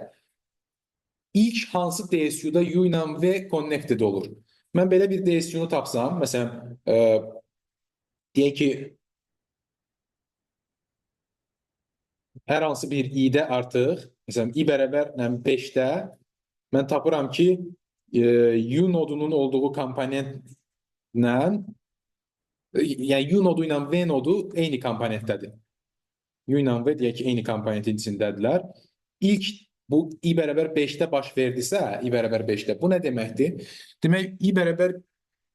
ilk hansı DSU-da U ilə V connected olur. Mən belə bir DSU-nu tapsam, məsələn, deyək ki, hər hansı bir i-də artıq, məsələn, i bərabər 5-də mən tapıram ki, U nodunun olduğu komponentlə, yəni U nodu ilə V nodu eyni komponentdədir. U ilə V deyək ki, eyni komponentin içindədirlər. İlk bu i bərabər 5-də baş verdisə, i bərabər 5-də, bu nə deməkdir? Demək, i bərabər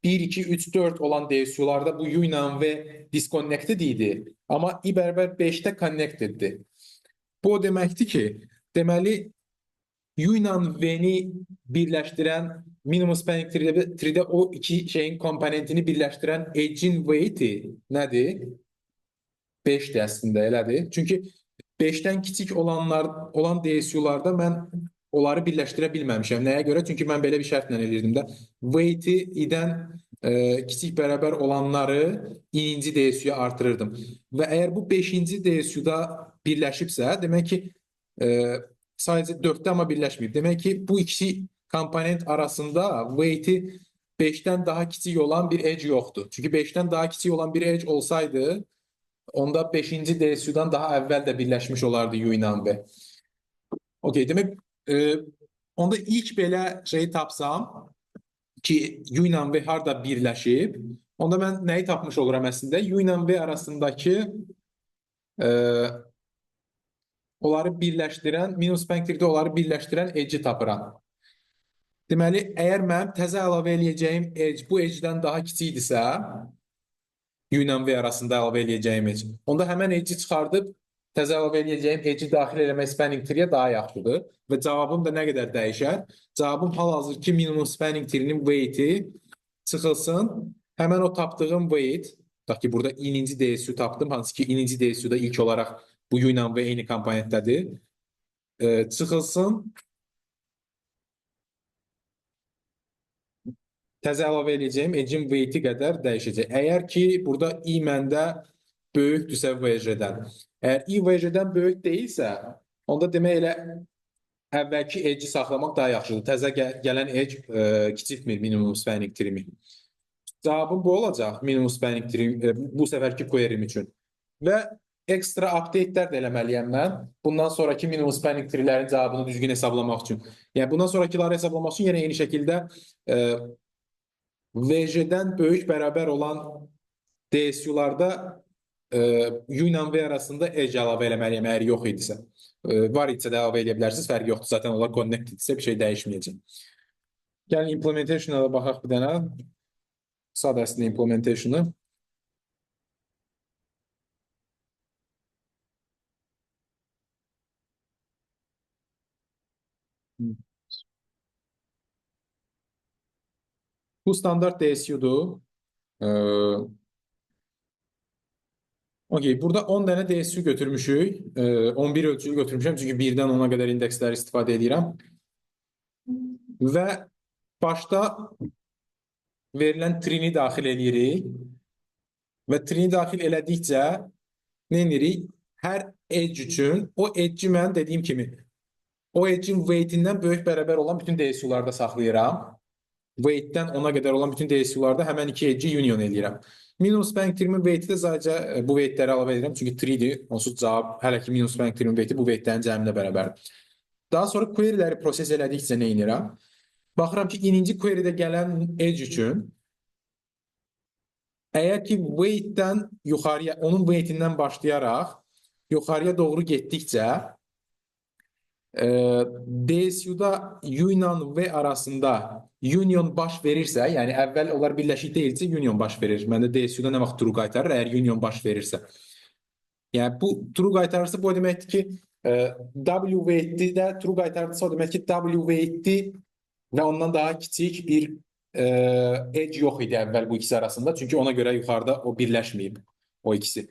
1, 2, 3, 4 olan DSU-larda bu U ilə V disconnected idi, amma i bərabər 5-də connecteddir. Bu o deməkdir ki, deməli, U ilə V-ni birləşdirən minimum spanning tree-də o iki şeyin komponentini birləşdirən edge-in weight-i nədir? 5-dir əslində, elədir. Çünki 5-dən kiçik olan DSU-larda mən onları birləşdirə bilməmişəm. Nəyə görə? Çünki mən belə bir şərtlə eləyirdim də. Weight-i i-dən kiçik bərabər olanları i-ci DSU-ya artırırdım. Və əgər bu 5-ci DSU-da birləşibsə, demək ki, sadəcə 4-də amma birləşməyib. Demək ki, bu iki komponent arasında weight-i 5-dən daha kiçik olan bir edge yoxdur. Çünki 5-dən daha kiçik olan bir edge olsaydı, onda 5-ci DSU-dan daha əvvəl də birləşmiş olardı U ilə V. Okey, demək, onda ilk belə şeyi tapsam ki, U ilə V harada birləşib, onda mən nəyi tapmış oluram əslində? U ilə V arasındakı onları birləşdirən, minimum spanning tree-də onları birləşdirən edge-i tapıram. Deməli, əgər mənim təzə əlavə eləyəcəyim edge bu edge-dən daha kiçikdirsə, U ilə V arasında əlavə eləyəcəyim edge, onda həmən edge-i çıxardıb təzə əlavə eləyəcəyim edge-i daxil eləmək spanning tree-yə daha yaxşıdır və cavabım da nə qədər dəyişər? Cavabım hal-hazır ki, minimum spanning tree-nin weight-i çıxılsın, həmən o tapdığım weight, tutaq ki, burada i-ci DSU tapdım, hansı ki, i-ci DSU-da ilk olaraq bu U ilə V eyni komponentdədir, çıxılsın, təzə əlavə edəcəyim edge-in weight-i qədər dəyişəcək. Əgər ki, burada i məndə böyükdürsə VJ-dən. Əgər i VJ-dən böyük deyilsə, onda demək elə əvvəlki edge-i saxlamaq daha yaxşıdır. Təzə gələn edge kiçiltmir minimum spanning tree-mi. Cavabım bu olacaq, minimum spanning tree bu səfərki query-im üçün. Və ekstra update-lər də eləməliyəm mən. Bundan sonraki minimum spanning tree-lərin cavabını düzgün hesablamaq üçün. Yəni, bundan sonrakiləri hesablamaq üçün yenə eyni şəkildə VJ-dən böyük bərabər olan DSU-larda U ilə V arasında edge əlavə eləməliyəm əgər yox idisə. Var idisə də əlavə edə bilərsiniz, fərqi yoxdur. Zaten onlar connected-dirsə bir şey dəyişməyəcək. Gəlin implementation-a da baxaq bir dənə. Sadəsində implementation-ı. Bu standart DSU-dur. Okey, burada 10 dənə DSU götürmüşük. 11 ölçülü götürmüşəm, çünki 1-dən 10-a qədər indeksləri istifadə edirəm. Və başda verilən trini daxil edirik. Və trini daxil elədikcə nə edirik? Hər edge üçün o edge'i mən dediyim kimi o edge'in weight-indən böyük bərabər olan bütün DSU-larda saxlayıram. Weight-dən 10-a qədər olan bütün DSU-larda həmən iki edge'i union edirəm. Minimum spanning trimin weight-i də sadəcə bu weight-ləri əlavə edirəm. Çünki 3-dir. Onsuz cavab hələ ki minimum spanning trimin weight-i bu weight-lərin cəminə bərabərdir. Daha sonra query-ləri proses elədikcə nə edirəm? Baxıram ki, ininci query-də gələn edge üçün əgər ki weight-dən yuxarıya, onun weight-indən başlayaraq yuxarıya doğru getdikcə DSU-da U ilə V arasında union baş verirsə, yəni əvvəl onlar birləşik deyilsə union baş verir. Məndə DSU-da nə vaxt true qaytarır, əgər union baş verirsə. Yəni bu true qaytarırsa bu o deməkdir ki, W weight-i də true qaytarırsa o demək ki, W weight-i və ondan daha kiçik bir edge yox idi əvvəl bu ikisi arasında. Çünki ona görə yuxarıda o birləşməyib o ikisi.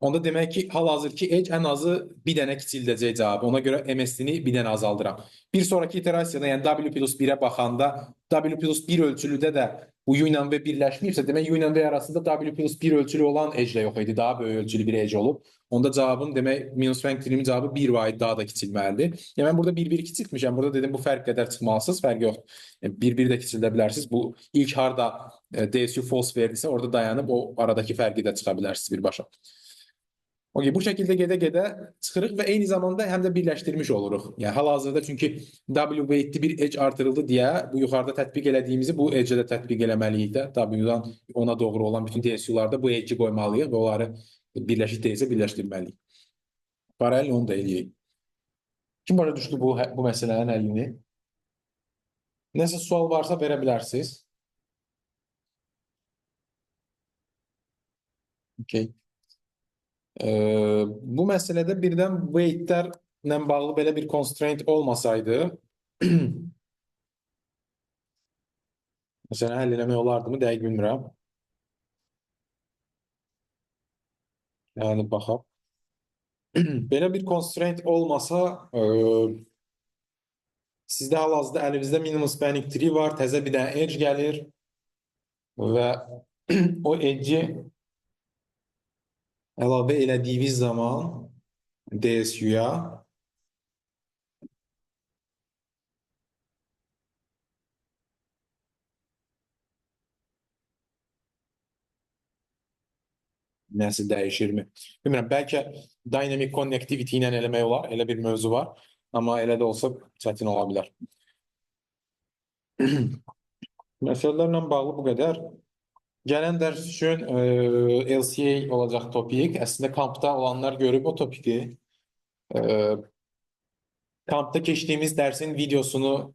Onda demək ki, hal-hazırki edge ən azı bir dənə kiçildəcək cavabı. Ona görə MST-ni bir dənə azaldıram. Bir sonraki iterasiyada, yəni W plus 1-ə baxanda W plus 1 ölçülüdə də bu U ilə V birləşməyibsə, demək U ilə V arasında W plus 1 ölçülü olan edge də yox idi. Daha böyük ölçülü bir edge olub. Onda cavabım demək minus rank trimin cavabı 1 və daha da kiçilməlidir. Yəni mən burada 1-1 kiçiltmişəm. Burada dedim bu fərq qədər çıxmalısınız. Fərqi yoxdur. 1-1 də kiçildə bilərsiniz. Bu ilk harda DSU false verdisə, orada dayanıb o aradakı fərqi də çıxa bilərsiniz birbaşa. Okay, bu şəkildə gedə-gedə çıxırıq və eyni zamanda həm də birləşdirmiş oluruq. Yəni hal-hazırda çünki W weight-li bir edge artırıldı deyə bu yuxarıda tətbiq elədiyimizi bu edge-ə də tətbiq eləməliyik də. W-dan ona doğru olan bütün DSU-larda bu edge-i qoymalıyıq və onları birləşik deyilsə birləşdirməliyik. Paralel onu da eləyirik. Kim başa düşdü bu məsələnin həllini? Nəsə sual varsa verə bilərsiniz. Okay. Bu məsələdə birdən weight-lərlə bağlı belə bir constraint olmasaydı, məsələn, həll eləmək olardı mı, dəqiq bilmirəm. Yəni, baxaq. Belə bir constraint olmasa, sizdə hal-hazırda əlinizdə minimum spanning tree var, təzə bir dənə edge gəlir və o edge-i əlavə elədiyiniz zaman DSU-ya nəsə dəyişirmi? Bilmirəm, bəlkə dynamic connectivity ilə eləmək olar, elə bir mövzu var. Amma elə də olsa çətin ola bilər. Məsələlərlə bağlı bu qədər. Gələn dərs üçün LCA olacaq topik. Əslində kampda olanlar görüb o topiki. Kampda keçdiyimiz dərsin videosunu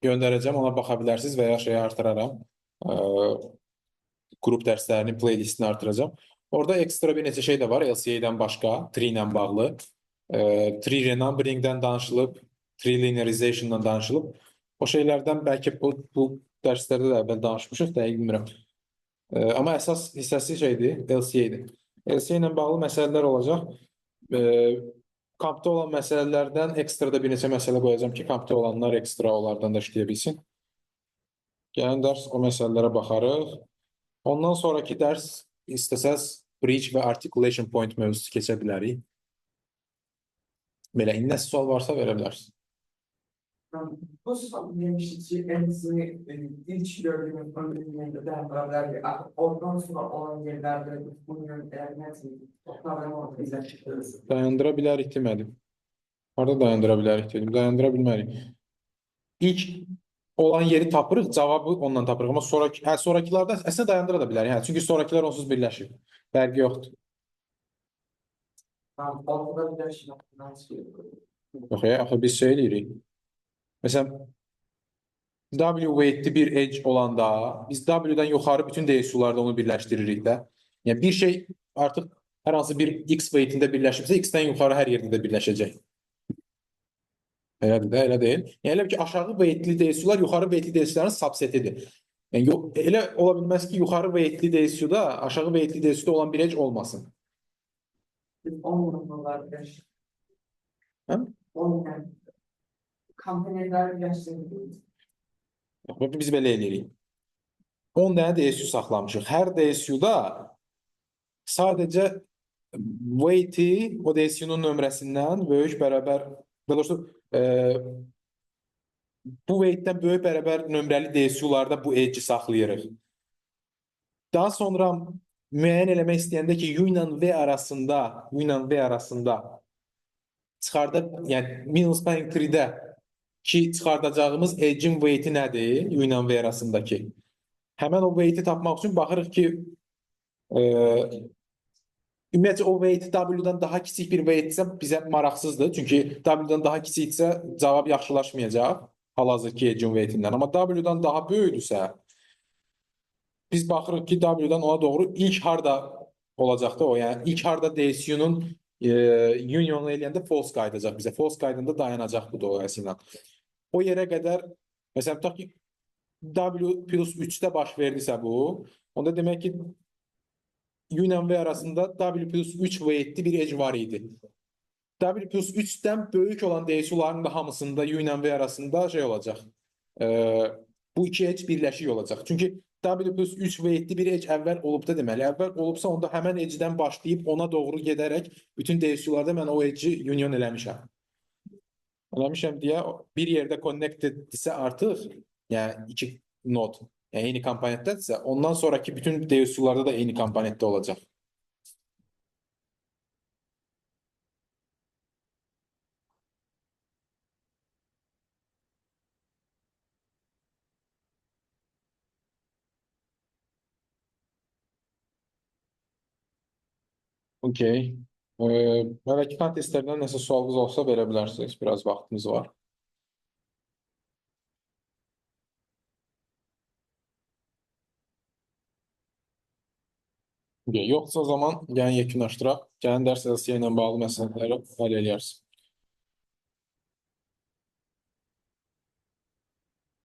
göndərəcəm, ona baxa bilərsiniz və ya şeyi artıraram. Qrup dərslərinin playlistini artıracam. Orada ekstra bir neçə şey də var LCA-dən başqa, tree ilə bağlı. Tree renumbering-dən danışılıb, tree linearization-dan danışılıb. O şeylərdən bəlkə bu dərslərdə də əvvəl danışmışıq, dəqiq bilmirəm. Amma əsas hissəsi şeydir, LCA-dir. LCA ilə bağlı məsələlər olacaq. Kampda olan məsələlərdən ekstra da bir neçə məsələ qoyacağım ki, kampda olanlar ekstra onlardan da işləyə bilsin. Gələn dərs o məsələlərə baxarıq. Ondan sonraki dərs istəsəz bridge və articulation point mövzusu keçə bilərik. Belə, indi nəsə sual varsa verə bilərsiniz. Bu demiştik ki, ilk gördüğümüz örneğinde beraber oradan sonra olan yerlerde bunun noktalarını bize çıkıyoruz. Dayandıra bilərik demədim. Harada dayandıra bilərik dedim. Dayandıra bilmərik. İlk olan yeri tapırıq, cavabı ondan tapırıq. Amma sonrakılarda əslində dayandıra da bilərik. Çünki sonrakılar onsuz birləşir. Fərqi yoxdur. Ortada bir şey nasıl Yox, axı biz şey eləyirik. Məsələn, W weightli bir edge olanda biz W-dən yuxarı bütün DSU-larda onu birləşdiririk də. Yəni bir şey artıq hər hansı bir X weightində birləşibsə, X-dən yuxarı hər yerdə də birləşəcək. Elədir də, elə deyil. Yəni elə bil ki, aşağı weightli DSU-lar yuxarı weightli DSU-ların subsetidir. Yəni elə ola bilməz ki, yuxarı weightli DSU-da aşağı weightli DSU-da olan bir edge olmasın. olmamalar yaş. Hə? Olmayan kampanyalar yaşlanıyor. Yox, biz belə eləyirik. 10 dənə DSU saxlamışıq. Hər DSU-da sadəcə weight-i o DSU-nun nömrəsindən böyük bərabər, daha doğrusu bu weight-dən böyük bərabər nömrəli DSU-larda bu edge saxlayırıq. Daha sonra müəyyən eləmək istəyəndə ki, U ilə V arasında çıxarda, yəni minus point 3-də ki, çıxardacağımız edge-in weight-i nədir? U ilə V arasındakı. Həmən o weight-i tapmaq üçün baxırıq ki, ümumiyyətcə o weight W-dan daha kiçik bir weight-isə bizə maraqsızdır. Çünki W-dan daha kiçiksə cavab yaxşılaşmayacaq hal-hazırki edge-in weight-indən. Amma W-dan daha böyükdürsə, biz baxırıq ki, W-dan ona doğru ilk harda olacaq da o. Yəni ilk harda DSU-nun union eləyəndə false qayıdacaq bizə. False qaydanda dayanacaq bu dolayısıyla. O yerə qədər, məsələn, tutaq ki, W plus 3-də baş verdisə bu, onda demək ki, U ilə V arasında W plus 3 weightli bir edge var idi. W plus 3-dən böyük olan DSU-ların da hamısında U ilə V arasında şey olacaq. Bu iki edge birləşik olacaq. Çünki W plus 3 weightli bir edge əvvəl olubda deməli. Əvvəl olubsa onda həmən edge-dən başlayıb ona doğru gedərək bütün DSU-larda mən o edge-i union eləmişəm. Eləmişəm deyə bir yerdə connected-dirsə artıq, yəni iki node, yəni eyni komponentdədirsə, ondan sonraki bütün DSU-larda da eyni komponentdə olacaq. Okey. Əvvəlki kontestlərdən nəsə sualınız olsa verə bilərsiniz. Biraz vaxtımız var. Yoxsa o zaman gəlin yekunlaşdıraq. Gəlin dərs əsasıya ilə bağlı məsələləri həll eləyərsin.